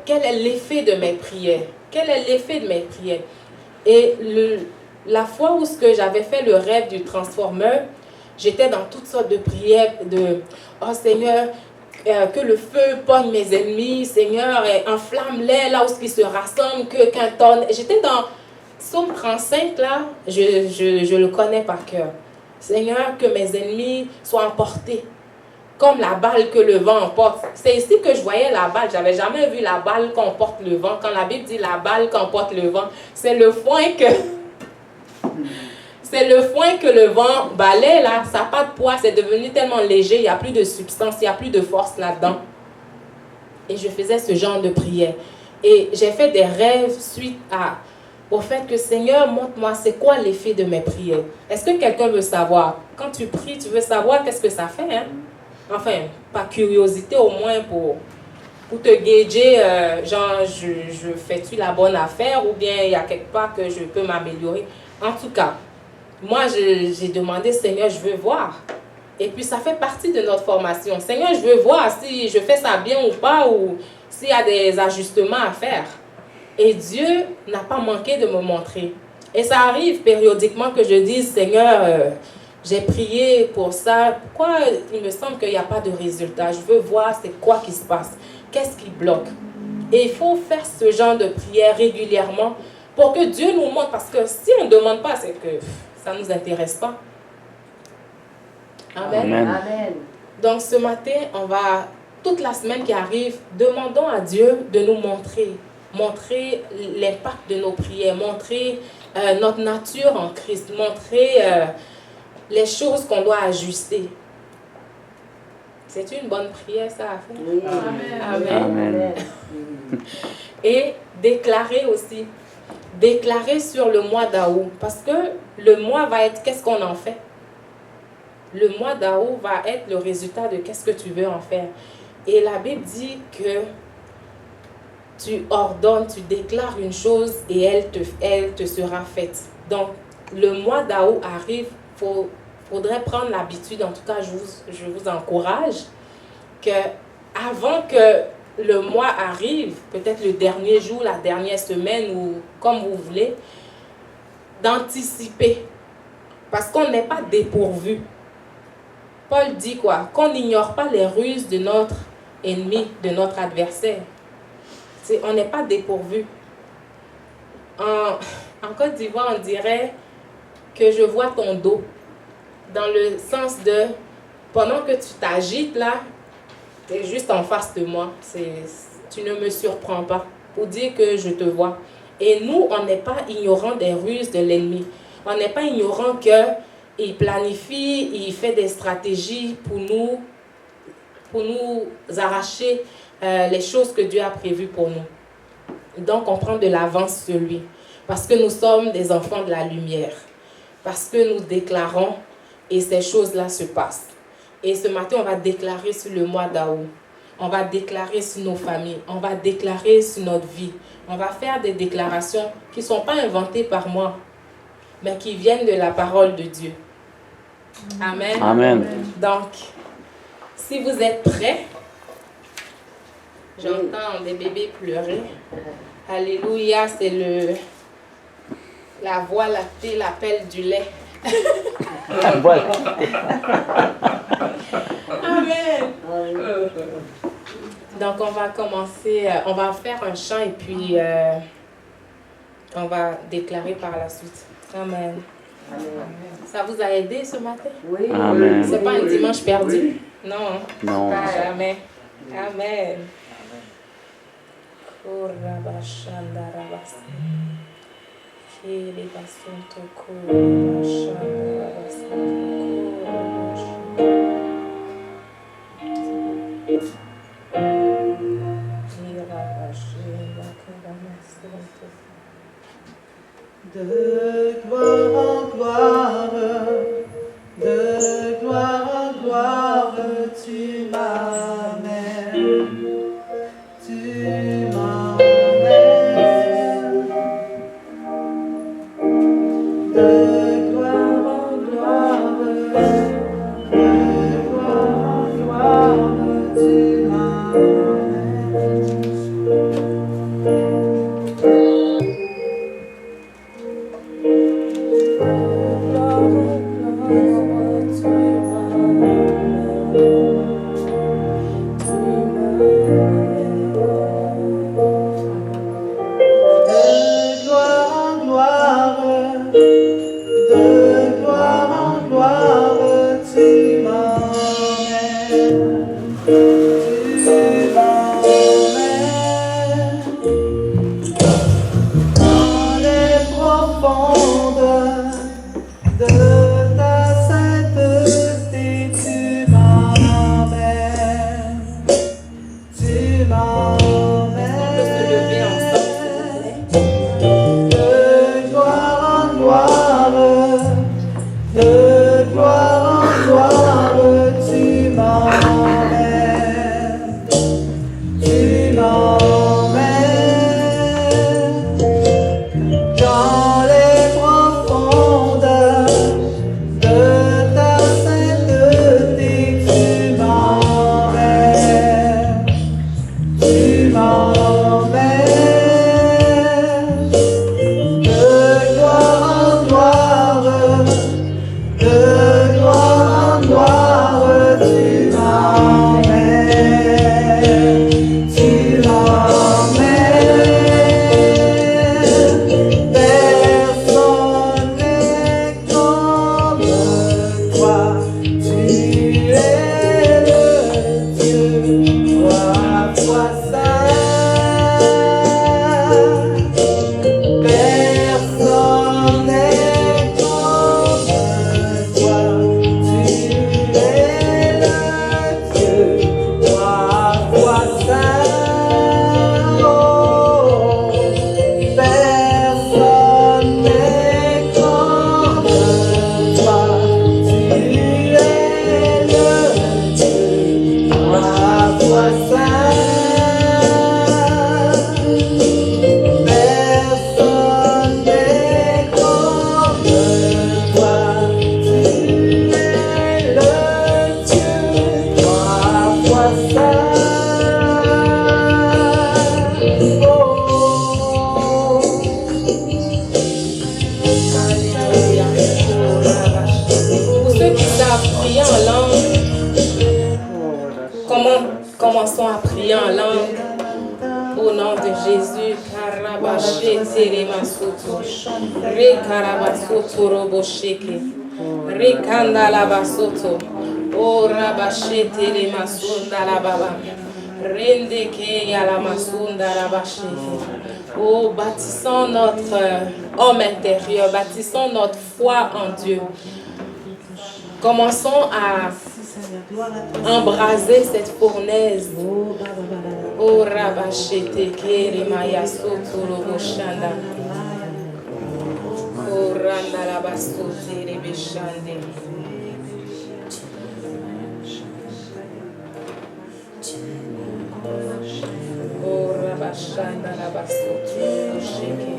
quel est l'effet de mes prières. Quel est l'effet de mes prières. Et la fois où j'avais fait le rêve du transformeur, j'étais dans toutes sortes de prières de « Oh Seigneur, que le feu pogne mes ennemis, Seigneur, enflamme-les là où ils se rassemblent, qu'un tonne. » J'étais dans Psaume 35 là, je le connais par cœur. Seigneur, que mes ennemis soient emportés, comme la balle que le vent emporte. C'est ici que je voyais la balle. J'avais jamais vu la balle qu'emporte le vent. Quand la Bible dit la balle qu'emporte le vent, c'est le foin que... C'est le foin que le vent balaie, là. Ça n'a pas de poids, c'est devenu tellement léger, il n'y a plus de substance, il n'y a plus de force là-dedans. Et je faisais ce genre de prière. Et j'ai fait des rêves suite au fait que Seigneur, montre-moi, c'est quoi l'effet de mes prières. Est-ce que quelqu'un veut savoir? Quand tu pries, tu veux savoir qu'est-ce que ça fait, hein? Enfin, par curiosité au moins pour te gager, genre, je fais-tu la bonne affaire ou bien il y a quelque part que je peux m'améliorer. En tout cas, moi, j'ai demandé, Seigneur, je veux voir. Et puis, ça fait partie de notre formation. Seigneur, je veux voir si je fais ça bien ou pas, ou s'il y a des ajustements à faire. Et Dieu n'a pas manqué de me montrer. Et ça arrive périodiquement que je dise, Seigneur, j'ai prié pour ça. Pourquoi il me semble qu'il n'y a pas de résultat? Je veux voir c'est quoi qui se passe. Qu'est-ce qui bloque? Et il faut faire ce genre de prière régulièrement pour que Dieu nous montre. Parce que si on ne demande pas, c'est que ça ne nous intéresse pas. Amen. Amen. Donc ce matin, on va, toute la semaine qui arrive, demandons à Dieu de nous montrer l'impact de nos prières, montrer notre nature en Christ, montrer les choses qu'on doit ajuster. C'est une bonne prière, ça, à faire. Oui. Amen. Amen. Et déclarer aussi. Déclarer sur le mois d'août. Parce que le mois va être, qu'est-ce qu'on en fait? Le mois d'août va être le résultat de qu'est-ce que tu veux en faire. Et la Bible dit que tu ordonnes, tu déclares une chose et elle te sera faite. Donc, le mois d'août arrive, faudrait prendre l'habitude, en tout cas, je vous encourage, que avant que le mois arrive, peut-être le dernier jour, la dernière semaine, ou comme vous voulez, d'anticiper. Parce qu'on n'est pas dépourvu. Paul dit quoi? Qu'on n'ignore pas les ruses de notre ennemi, de notre adversaire. On n'est pas dépourvu. En Côte d'Ivoire, on dirait que je vois ton dos. Dans le sens de, pendant que tu t'agites là, tu es juste en face de moi. Tu ne me surprends pas pour dire que je te vois. Et nous, on n'est pas ignorant des ruses de l'ennemi. On n'est pas ignorant qu'il planifie, il fait des stratégies pour nous arracher les choses que Dieu a prévues pour nous. Donc, on prend de l'avance sur lui. Parce que nous sommes des enfants de la lumière. Parce que nous déclarons et ces choses-là se passent. Et ce matin, on va déclarer sur le mois d'août. On va déclarer sur nos familles. On va déclarer sur notre vie. On va faire des déclarations qui ne sont pas inventées par moi, mais qui viennent de la parole de Dieu. Amen. Amen. Donc, si vous êtes prêts, j'entends des bébés pleurer. Alléluia, c'est la voix lactée, l'appel du lait. Voilà. Amen. Donc, on va commencer, on va faire un chant et puis on va déclarer par la suite. Amen. Ça vous a aidé ce matin? Oui. Amen. C'est pas un dimanche perdu? Non. Non. Pas jamais. Amen. De gloire en gloire, de gloire en gloire, tu m'amènes, tu m'emmènes. De gloire en gloire, tu m'emmènes. De dans les profondeurs de ta sainteté, tu m'emmènes, de gloire en gloire, de gloire en gloire, tu m'emmènes, tu m'emmènes. Personne n'est comme toi, tu es le Dieu, toi saint. Personne n'est comme toi, tu es le Dieu, toi saint. Oh, personne n'est comme toi, tu es le Dieu, toi saint. Personne n'est comme toi, tu es le Dieu, toi saint. Alléluia. Pour ceux qui savent prier en langue, commençons à prier en langue. Au nom de Jésus, Karabaché Teremasoto, Re Karabasoto Robosheke, Re Kandalabasoto, O Rabaché Telemasunda Lababa, Rende Ke Yalamasunda Rabasheke. Oh, bâtissons notre homme intérieur, bâtissons notre foi en Dieu. Commençons à embraser cette fournaise. Oh, Rabashete Kere Maya Soto Roboshanda. Oh, Randa Labasote Rebeshande. Oh, Rabashanda Labasote Robosheke.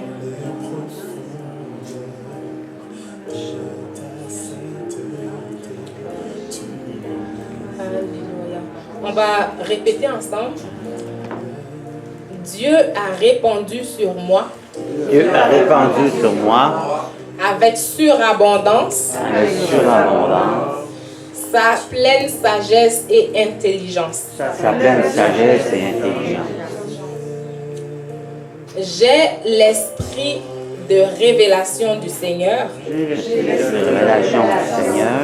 Alléluia. On va répéter ensemble. Dieu a répandu sur moi Dieu a répandu sur moi avec surabondance avec surabondance sa pleine sagesse et intelligence. sa pleine sagesse et intelligence. J'ai l'esprit de révélation du Seigneur Révélation du Seigneur,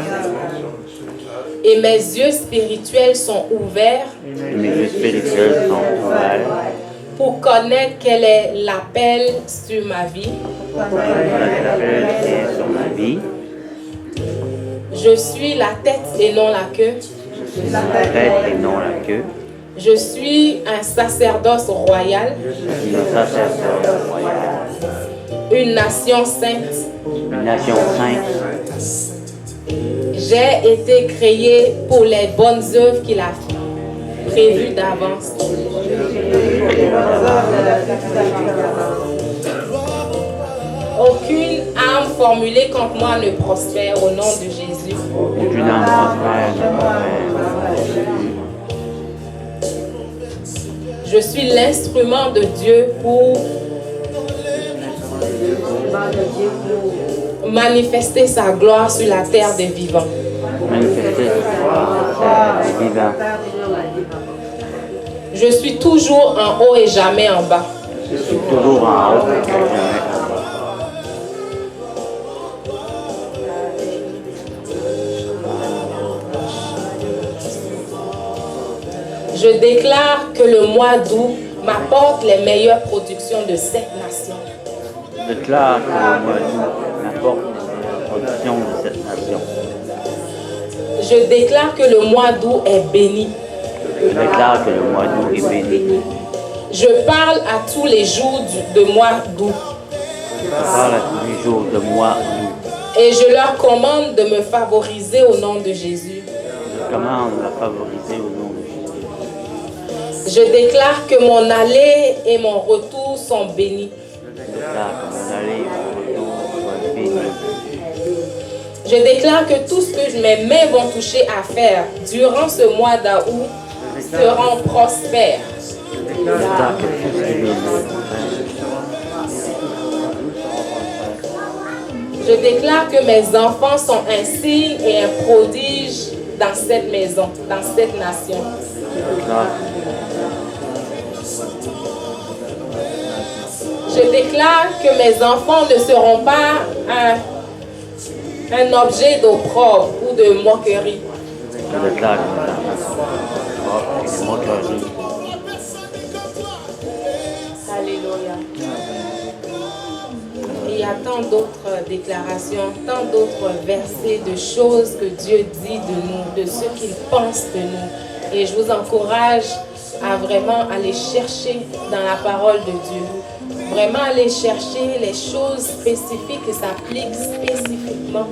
et mes yeux spirituels sont ouverts et mes yeux spirituels sont ouverts pour connaître quel est l'appel sur ma vie. pour connaître l'appel qui est sur ma vie. Je suis la tête et non la queue. Je suis la tête et non la queue. Je suis un sacerdoce royal, Je suis un sacerdoce royal, une nation sainte. une nation sainte. J'ai été créé pour les bonnes œuvres qu'il a prévues d'avance. Aucune arme formulée contre moi ne prospère au nom de Jésus. Aucune âme prospère ne prospère. Je suis l'instrument de Dieu pour manifester sa gloire sur la terre des vivants. Manifester sa des vivants. Je suis toujours en haut et jamais en bas. Je suis toujours en haut et jamais en bas. Je déclare que le mois d'août m'apporte les meilleures productions de cette nation. Je déclare que le mois d'août m'apporte les productions de cette nation. Je déclare que le mois d'août est béni. Je déclare que le mois d'août est béni. Je parle à tous les jours de mois d'août. Je parle à tous les jours de mois d'août. Et je leur commande de me favoriser au nom de Jésus. Je commande à favoriser au nom de Jésus. Je déclare que mon aller et mon retour sont bénis. Je déclare que mon aller et mon retour soient bénis. Je déclare que tout ce que mes mains vont toucher à faire durant ce mois d'août seront prospères. Je déclare que tout ce qui est Je déclare que mes enfants sont un signe et un prodige dans cette maison, dans cette nation. Je déclare que mes enfants ne seront pas un objet d'opprobre ou de moquerie. Je déclare que mes enfants sont une moquerie. Alléluia. Il y a tant d'autres déclarations, tant d'autres versets de choses que Dieu dit de nous, de ce qu'il pense de nous. Et je vous encourage à vraiment aller chercher dans la parole de Dieu. Vraiment aller chercher les choses spécifiques qui s'appliquent spécifiquement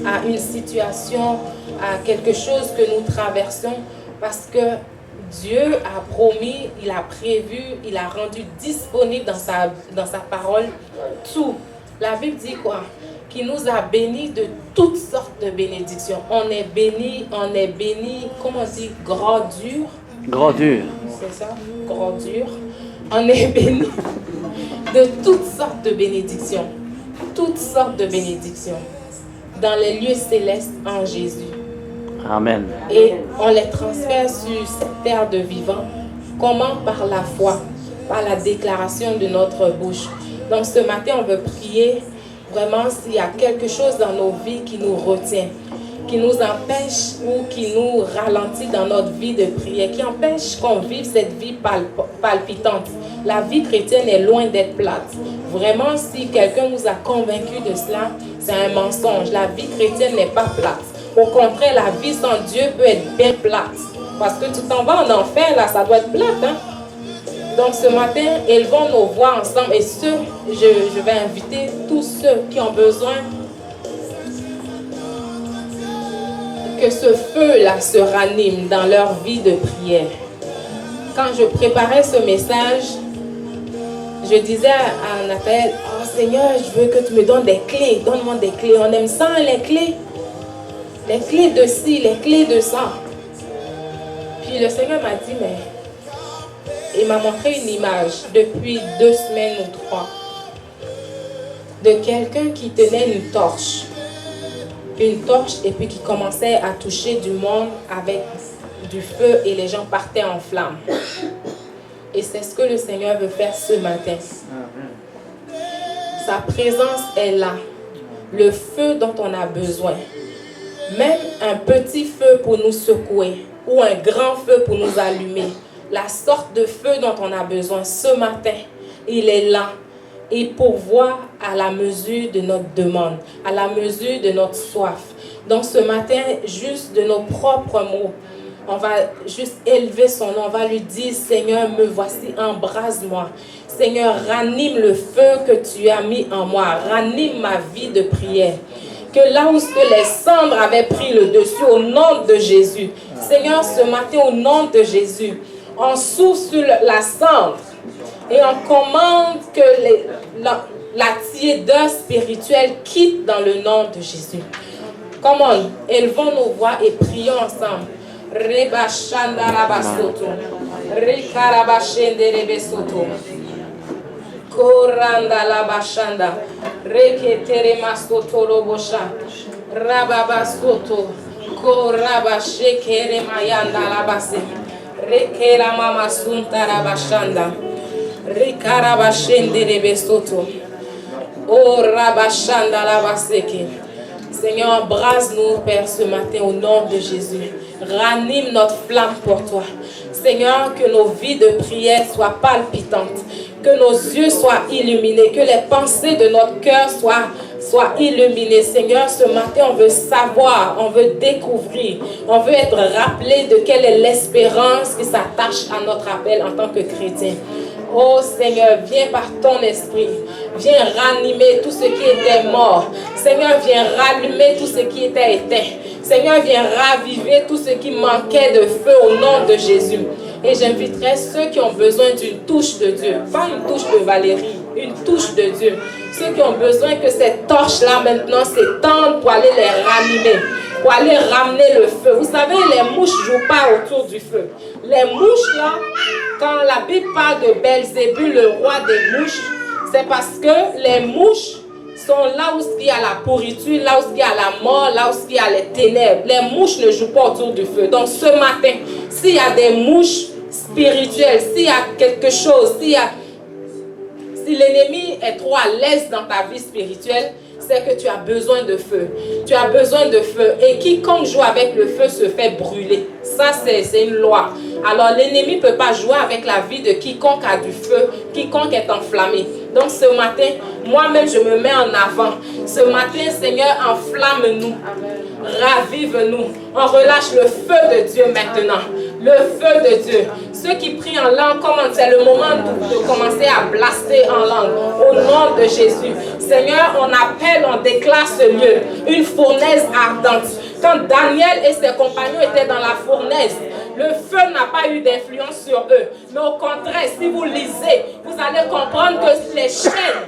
à une situation, à quelque chose que nous traversons. Parce que Dieu a promis, il a prévu, il a rendu disponible dans sa parole tout. La Bible dit quoi? Qu'il nous a bénis de toutes sortes de bénédictions. On est béni, comment on dit, gradure. Gradure. C'est ça, gradure. On est béni de toutes sortes de bénédictions. Toutes sortes de bénédictions. Dans les lieux célestes en Jésus. Amen. Et on les transfère sur cette terre de vivant. Comment? Par la foi, par la déclaration de notre bouche. Donc ce matin, on veut prier vraiment s'il y a quelque chose dans nos vies qui nous retient, qui nous empêche ou qui nous ralentit dans notre vie de prière, qui empêche qu'on vive cette vie palpitante. La vie chrétienne est loin d'être plate. Vraiment, si quelqu'un nous a convaincus de cela, c'est un mensonge. La vie chrétienne n'est pas plate. Au contraire, la vie sans Dieu peut être bien plate. Parce que tu t'en vas en enfer, là, ça doit être plate, hein? Donc ce matin, élevons nos voix ensemble et je vais inviter tous ceux qui ont besoin que ce feu-là se ranime dans leur vie de prière. Quand je préparais ce message, je disais à Nathalie, oh Seigneur, je veux que tu me donnes des clés, donne-moi des clés. On aime ça, hein, les clés. Les clés de ci, les clés de ça. Puis le Seigneur m'a dit, mais... Il m'a montré une image depuis 2 semaines ou 3 de quelqu'un qui tenait une torche et puis qui commençait à toucher du monde avec du feu et les gens partaient en flammes. Et c'est ce que le Seigneur veut faire ce matin. Sa présence est là, le feu dont on a besoin. Même un petit feu pour nous secouer ou un grand feu pour nous allumer. La sorte de feu dont on a besoin ce matin, il est là. Il pourvoit à la mesure de notre demande, à la mesure de notre soif. Donc ce matin, juste de nos propres mots, on va juste élever son nom, on va lui dire, Seigneur, me voici, embrase-moi. Seigneur, ranime le feu que tu as mis en moi, ranime ma vie de prière. Que là où les cendres avaient pris le dessus, au nom de Jésus. Seigneur, ce matin, au nom de Jésus, on souffle sur la cendre et on commande que la tiédeur spirituelle quitte dans le nom de Jésus. Commande, élevons nos voix et prions ensemble. Reba shanda rabasoto, rekarabashende rebesoto, koranda labashanda, reketere masoto robosha, rababasoto, korabashekere mayanda labase. Rekera mama sunta rabashanda. Rekarabashende rebesoto. Oh rabashanda labaseke. Seigneur, embrase-nous, Père, ce matin au nom de Jésus. Ranime notre flamme pour toi. Seigneur, que nos vies de prière soient palpitantes. Que nos yeux soient illuminés. Que les pensées de notre cœur soient illuminées. Seigneur, ce matin, on veut savoir, on veut découvrir, on veut être rappelé de quelle est l'espérance qui s'attache à notre appel en tant que chrétien. Oh Seigneur, viens par ton esprit. Viens ranimer tout ce qui était mort. Seigneur, viens rallumer tout ce qui était éteint. Seigneur, viens raviver tout ce qui manquait de feu au nom de Jésus. Et j'inviterai ceux qui ont besoin d'une touche de Dieu, pas une touche de Valérie, une touche de Dieu. Ceux qui ont besoin que cette torche-là maintenant s'étende pour aller les ranimer, pour aller ramener le feu. Vous savez, les mouches ne jouent pas autour du feu. Les mouches là, quand la Bible parle de Belzébul, le roi des mouches, c'est parce que les mouches sont là où il y a la pourriture, là où il y a la mort, là où il y a les ténèbres. Les mouches ne jouent pas autour du feu. Donc ce matin, s'il y a des mouches spirituelles, s'il y a quelque chose, si l'ennemi est trop à l'aise dans ta vie spirituelle, c'est que tu as besoin de feu. Tu as besoin de feu. Et quiconque joue avec le feu se fait brûler. Ça, c'est une loi. Alors, l'ennemi ne peut pas jouer avec la vie de quiconque a du feu, quiconque est enflammé. Donc, ce matin, moi-même, je me mets en avant. Ce matin, Seigneur, enflamme-nous. Ravive-nous. On relâche le feu de Dieu maintenant. Le feu de Dieu. Ceux qui prient en langue, c'est le moment de commencer à blaster en langue. Au nom de Jésus. Seigneur, on appelle, on déclare ce lieu une fournaise ardente. Quand Daniel et ses compagnons étaient dans la fournaise, le feu n'a pas eu d'influence sur eux. Mais au contraire, si vous lisez, vous allez comprendre que les chaînes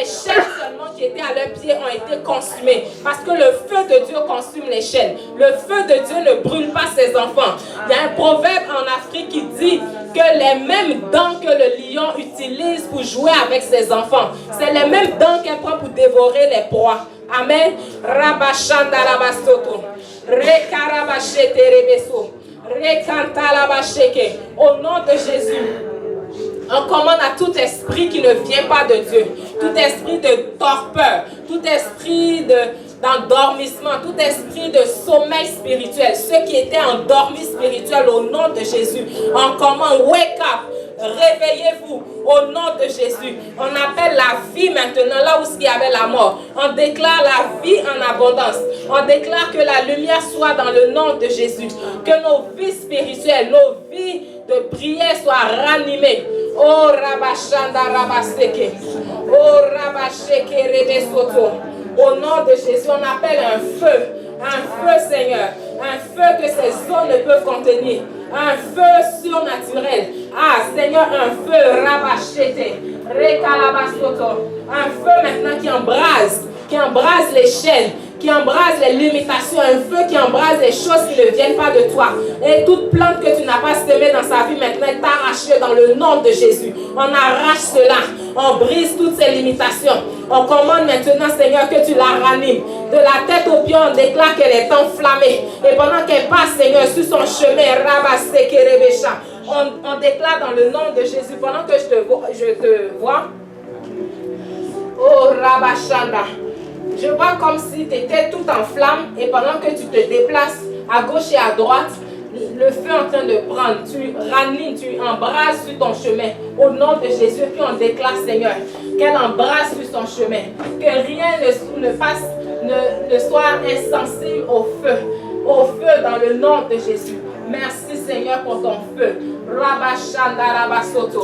seulement qui étaient à leurs pieds ont été consumées. Parce que le feu de Dieu consume les chaînes. Le feu de Dieu ne brûle pas ses enfants. Il y a un proverbe en Afrique qui dit que les mêmes dents que le lion utilise pour jouer avec ses enfants, c'est les mêmes dents qu'elle prend pour dévorer les proies. Amen. Rabashanda rabasoto. Rekarabashete rebeso. Rekanta labasheke. Au nom de Jésus. On commande à tout esprit qui ne vient pas de Dieu, tout esprit de torpeur, tout esprit d'endormissement, tout esprit de sommeil spirituel, ceux qui étaient endormis spirituels au nom de Jésus, on commande, wake up, réveillez-vous au nom de Jésus. On appelle la vie maintenant là où il y avait la mort. On déclare la vie en abondance. On déclare que la lumière soit dans le nom de Jésus. Que nos vies spirituelles, nos vies de prière soient ranimées. Oh Rabashanda Rabaseke. Oh Rabasheke Rebesoto. Au nom de Jésus, on appelle un feu Seigneur, un feu que ces eaux ne peuvent contenir, un feu surnaturel. Ah Seigneur, un feu Rabashete, Rekalabasoto, un feu maintenant qui embrase les chaînes, qui embrase les limitations, un feu qui embrase les choses qui ne viennent pas de toi. Et toute plante que tu n'as pas semée dans sa vie maintenant est arrachée dans le nom de Jésus. On arrache cela, on brise toutes ces limitations. On commande maintenant, Seigneur, que tu la ranimes. De la tête aux pieds, on déclare qu'elle est enflammée. Et pendant qu'elle passe, Seigneur, sur son chemin, on déclare dans le nom de Jésus, pendant que je te vois, oh Rabashanda, je vois comme si tu étais tout en flamme et pendant que tu te déplaces à gauche et à droite, le feu est en train de prendre. Tu ranimes, tu embrases sur ton chemin. Au nom de Jésus, puis on déclare, Seigneur, qu'elle embrasse sur son chemin. Que rien ne soit insensible au feu dans le nom de Jésus. Merci Seigneur pour ton feu. Rabashanda Rabasoto.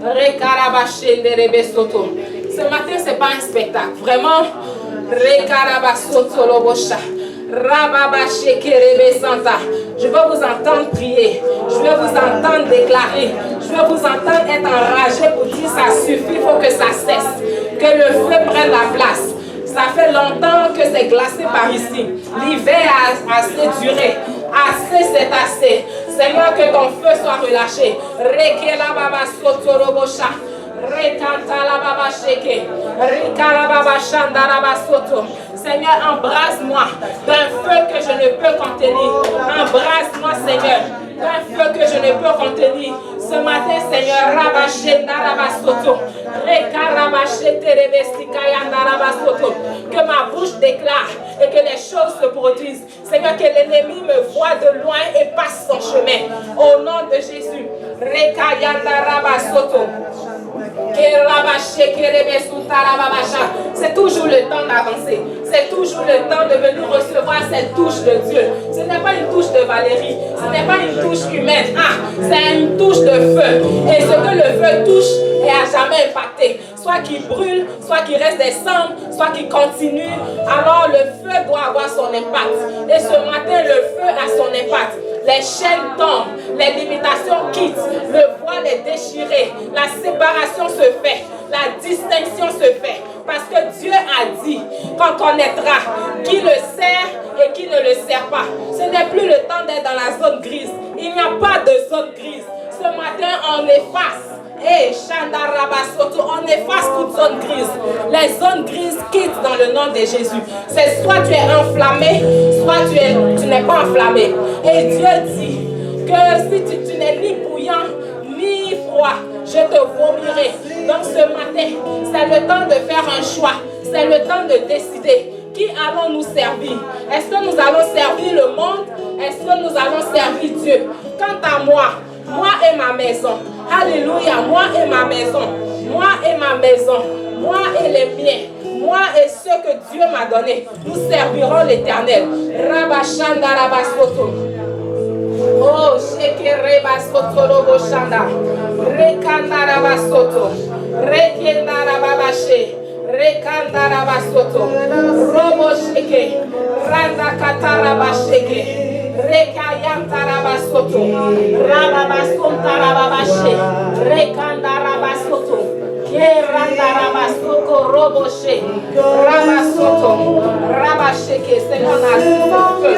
Rekarabashende Rebesoto. Ce matin, ce n'est pas un spectacle. Vraiment, Rekarabasoto Lobosha. Je veux vous entendre prier. Je veux vous entendre déclarer. Je veux vous entendre être enragé pour dire ça suffit, il faut que ça cesse. Que le feu prenne la place. Ça fait longtemps que c'est glacé par ici. L'hiver a assez duré. Assez, c'est assez. Seigneur, que ton feu soit relâché. Rekela baba soto robosha. Rekanta la baba sheke. Rikala baba shanda baba soto. Seigneur, embrase-moi d'un feu que je ne peux contenir. Embrase-moi, Seigneur, d'un feu que je ne peux contenir. Ce matin, Seigneur, que ma bouche déclare et que les choses se produisent. Seigneur, que l'ennemi me voit de loin et passe son chemin. Au nom de Jésus. C'est toujours le temps d'avancer. C'est toujours le temps de venir recevoir cette touche de Dieu. Ce n'est pas une touche de Valérie. Ce n'est pas une touche humaine. C'est une touche de feu. Et ce que le feu touche est à jamais impacté. soit qui brûle, soit qui reste des cendres, soit qui continue, alors le feu doit avoir son impact. Et ce matin, le feu a son impact. Les chaînes tombent, les limitations quittent, le voile est déchiré, la séparation se fait, la distinction se fait. Parce que Dieu a dit qu'on connaîtra qui le sert et qui ne le sert pas. Ce n'est plus le temps d'être dans la zone grise. Il n'y a pas de zone grise. Ce matin, on efface. On efface toute zone grise. Les zones grises quittent dans le nom de Jésus. C'est soit tu es enflammé, soit tu n'es pas enflammé. Et Dieu dit que si tu n'es ni bouillant, ni froid, je te vomirai. Donc ce matin, c'est le temps de faire un choix. C'est le temps de décider. Qui allons nous servir? Est-ce que nous allons servir le monde? Est-ce que nous allons servir Dieu? Quant à moi et ma maison, alléluia, moi et ma maison, moi et ma maison, moi et les miens, moi et ceux que Dieu m'a donné, nous servirons l'Éternel. Rabashanda Rabasoto. Oh, Shekere Basoto Robo Shanda. Rekanda Rabasoto. Rekenda Rababashe. Rekanda Rabasoto. Robo Sheke. Randa Katarabasheke. Rekayanta Rabasoto. Rababasonta Rababashe. Rekanda Rabasoto. Keranda Rabasoko Roboshe. Rabasoto. Rabasheke. Seigneur, on a vu ce feu.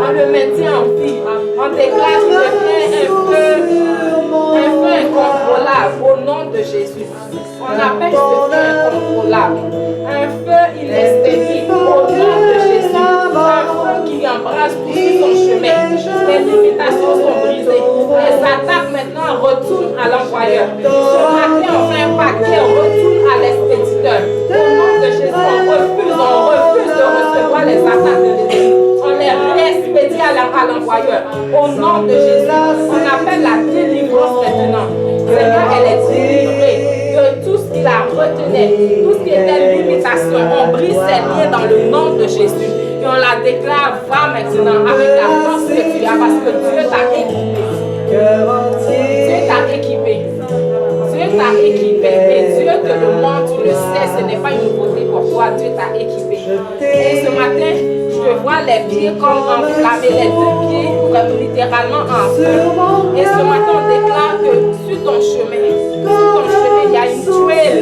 On le maintient en vie. On déclare qu'il devient un feu incontrôlable au nom de Jésus. On appelle ce feu incontrôlable. Un feu inextinguible au nom de Jésus. Un feu qui embrasse tout son chemin. Les limitations sont brisées. Les attaques maintenant retournent à l'envoyeur. Ce matin, on fait un paquet, on retourne à l'expéditeur. Au nom de Jésus, on refuse de recevoir les attaques de l'ennemi. On les réexpédie à l'envoyeur. Au nom de Jésus, on appelle la délivrance maintenant. Seigneur, elle est délivrée de tout ce qui la retenait, tout ce qui était limitation. On brise ses liens dans le nom de Jésus. Et on la déclare, va maintenant avec la force que tu as, parce que Dieu t'a équipé. Dieu t'a équipé. Dieu t'a équipé. Et Dieu te le montre, tu le sais, ce n'est pas une nouveauté pour toi. Dieu t'a équipé. Et ce matin, je vois les pieds comme enflammés, les deux pieds comme littéralement en feu. Et ce matin, on déclare que sur ton chemin, il y a une tuile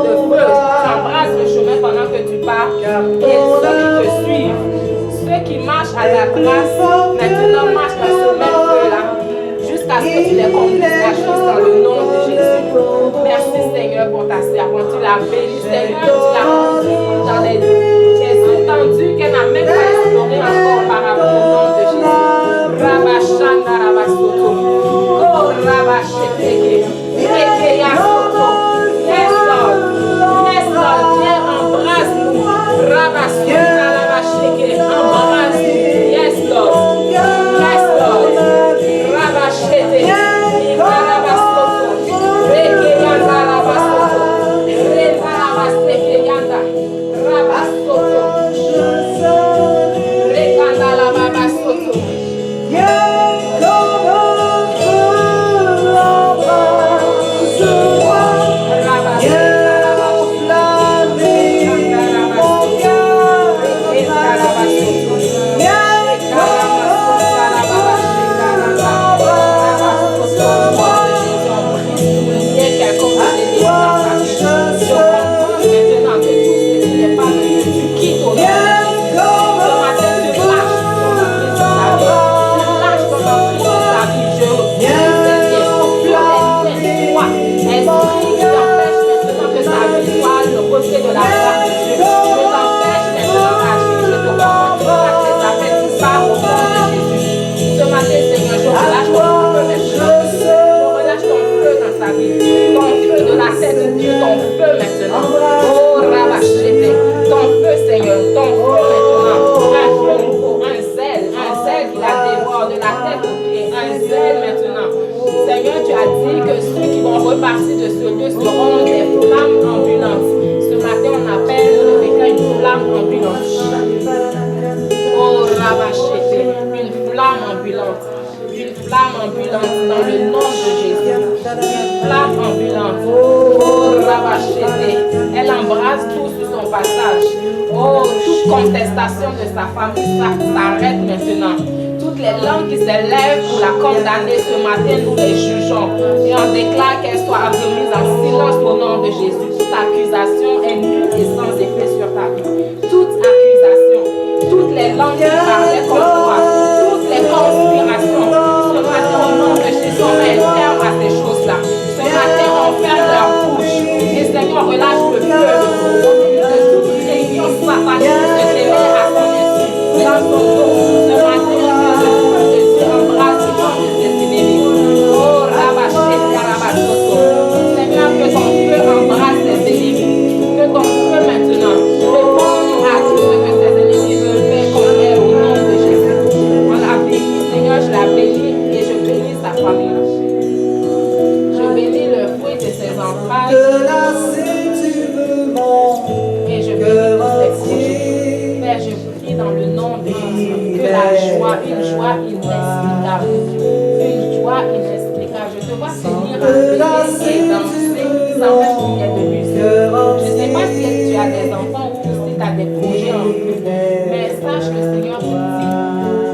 de feu. Tu embrasses le chemin pendant que tu pars. Et ceux qui te suivent, ceux qui marchent à ta trace, maintenant marchent dans ce même feu-là, jusqu'à ce que tu les conduises à juste dans le nom de Jésus. Merci Seigneur pour ta servante. Tu l'as bénie, Seigneur, tu l'as conduite dans les étendues qu'elle n'a même pas explorées encore auparavant au nom de Jésus. Rabashanda Rabasoto. Oh Rabashekeke. Rekeyasoto. Yes Lord. Yes Lord. Viens, embrasse-nous. Rabasonda Rabasheke. Embrasse-nous. Yes Lord. Yes Lord. Rabashete. Rabasoto. Rekeyanda Rabasoto. Rekarabaseke Yanda. Rabasoto. Rekanda Rabasoto. Repartir de ce lieu seront des flammes ambulantes. Ce matin, on appelle une flamme ambulante. Oh, Rabachete, une flamme ambulante. Une flamme ambulante dans le nom de Jésus. Une flamme ambulante. Oh, Rabachete. contestation de sa famille s'arrête maintenant. Toutes les langues qui s'élèvent pour la condamner ce matin, nous les jugeons. Et on déclare qu'elle soit remise en silence au nom de Jésus. Toute accusation est nulle et sans effet sur ta vie. Toute accusation, toutes les langues qui parlaient contre toi, toutes les conspirations. Ce matin, au nom de Jésus, on met un terme à ces choses-là. Ce matin, on ferme leur bouche. Et Seigneur, relâche le feu de toute réunion satanique qui se démêle à son esprit, dans son dos. Ce matin, le feu de Dieu embrasse le corps de ses ennemis. Oh, Rabaché, Karabachoto. Seigneur, que ton feu embrasse ses ennemis. Que ton feu maintenant réponde à tout ce que ses ennemis veulent faire contre elle au nom de Jésus. On la bénit, Seigneur, je la bénis et je bénis sa famille. Je bénis le fruit de ses entrailles. Et je bénis tous ses projets. Père, je prie dans le nom de Jésus que la joie, une joie inexplicable, je te vois tenir un bébé et danser sans même qu'il y ait de musique. Je ne sais pas si tu as des enfants ou si tu as des projets en vue, mais sache que le Seigneur te dit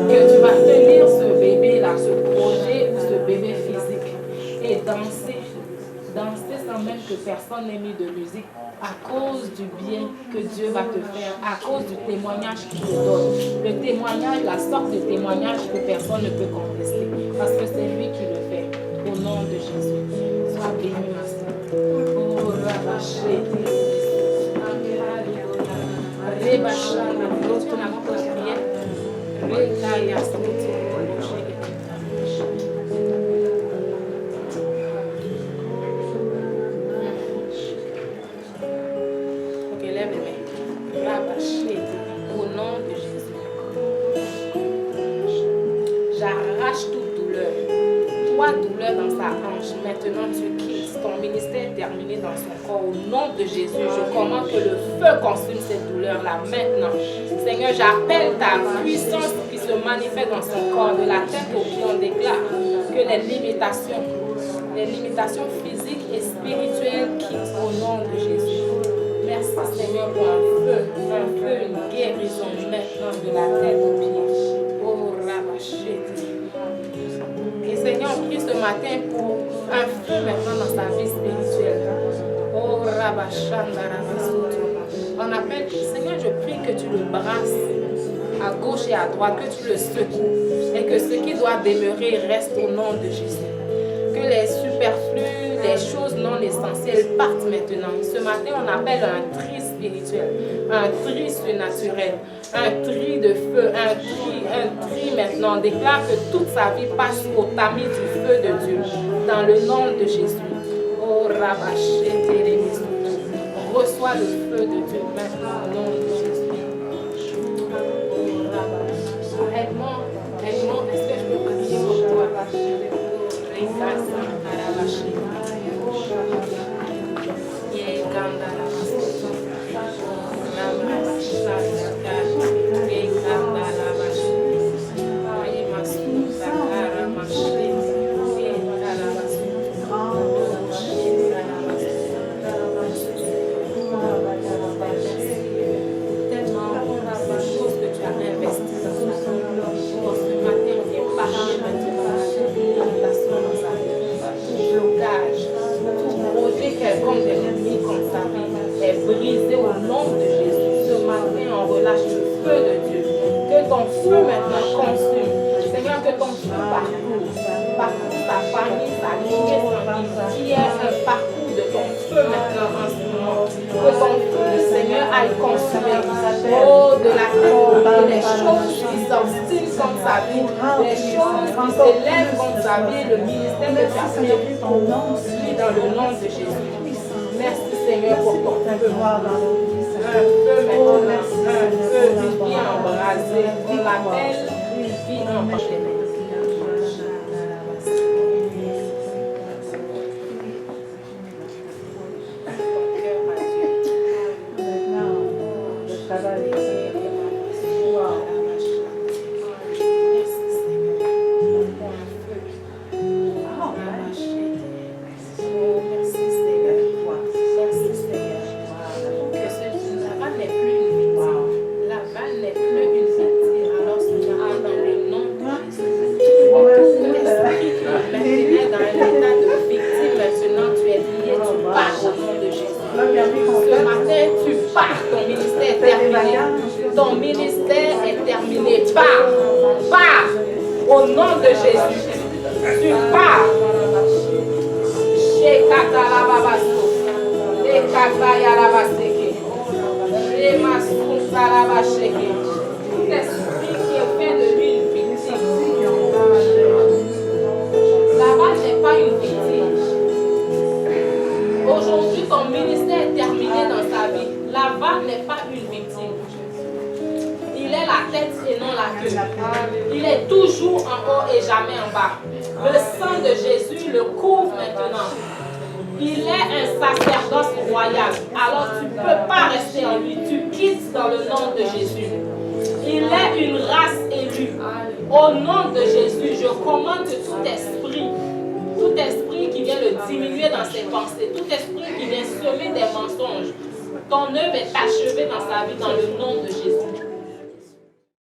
que tu vas tenir ce bébé-là, ce projet ou ce bébé physique et danser sans même que personne n'ait mis de musique à cause du bien que Dieu va te faire, à cause du témoignage qu'il te donne. Le témoignage, la sorte de témoignage que personne ne peut contester parce que c'est lui qui le fait. Au nom de Jésus. Sois béni, ma soeur. Oh, Rabaché. Rebacha, tu n'as pas prié. Rekaya, ok, lève les mains. Rabaché. Au nom de Jésus. J'arrache toute douleur. Douleur dans sa hanche, maintenant tu quittes ton ministère terminé dans son corps au nom de Jésus. Je commande que le feu consume cette douleur-là maintenant. Seigneur, j'appelle ta puissance qui se manifeste dans son corps, de la tête aux pieds. On déclare que les limitations physiques et spirituelles quittent au nom de Jésus. Merci Seigneur pour un feu, une guérison maintenant de la tête aux pieds. Oh, Rabaché. Et Seigneur, on prie ce matin pour un feu maintenant dans sa vie spirituelle. Oh, Rabachanda, on appelle, Seigneur, je prie que tu le brasses à gauche et à droite, que tu le secoues et que ce qui doit demeurer reste au nom de Jésus. Que les superflus, les choses non essentielles partent maintenant. Ce matin, on appelle un tri spirituel, un tri surnaturel, un tri de feu, un tri maintenant. On déclare que toute sa vie passe au tamis du feu de Dieu, dans le nom de Jésus. Oh, Rabaché, Térémis, reçois le feu de Dieu maintenant, au nom de Jésus. Oh, Rabaché. Aide-moi, est-ce que je peux prier pour toi? Comme des ennemis comme sa vie est brisé au nom de Jésus. Ce matin, on relâche le feu de Dieu. Que ton feu maintenant consume. Seigneur, que ton feu parcourt ta famille, ta lignée sanguine. Qu'il y ait un parcours de ton feu maintenant en ce moment. Que ton feu, Seigneur, aille consumer. Oh, de la terre, les choses qui s'obstinent comme sa vie, les choses qui s'élèvent comme sa vie, le ministère de ta vie, dans le nom de Jésus. Merci Seigneur pour ton feu. Un feu maintenant, un feu, une vie embrasée. On l'appelle une vie embrasée. Ce matin, tu pars. Ton ministère est terminé. Ton ministère est terminé. Pars. Pars. Au nom de Jésus. Tu pars. Shekatalababasto. Ekatayalabasteke. Remasunsalabasheke. Tout esprit qui est fait de lui une victime. Laval n'est pas une victime. Aujourd'hui, ton ministère est terminé dans sa vie. Laval n'est pas une victime. Il est la tête et non la queue. Il est toujours en haut et jamais en bas. Le sang de Jésus le couvre maintenant. Il est un sacerdoce royal. Alors tu ne peux pas rester en lui. Tu quittes dans le nom de Jésus. Il est une race élue. Au nom de Jésus, je commande tout esprit qui vient le diminuer dans ses pensées, tout esprit qui vient semer des mensonges, ton œuvre est achevée dans sa vie dans le nom de Jésus.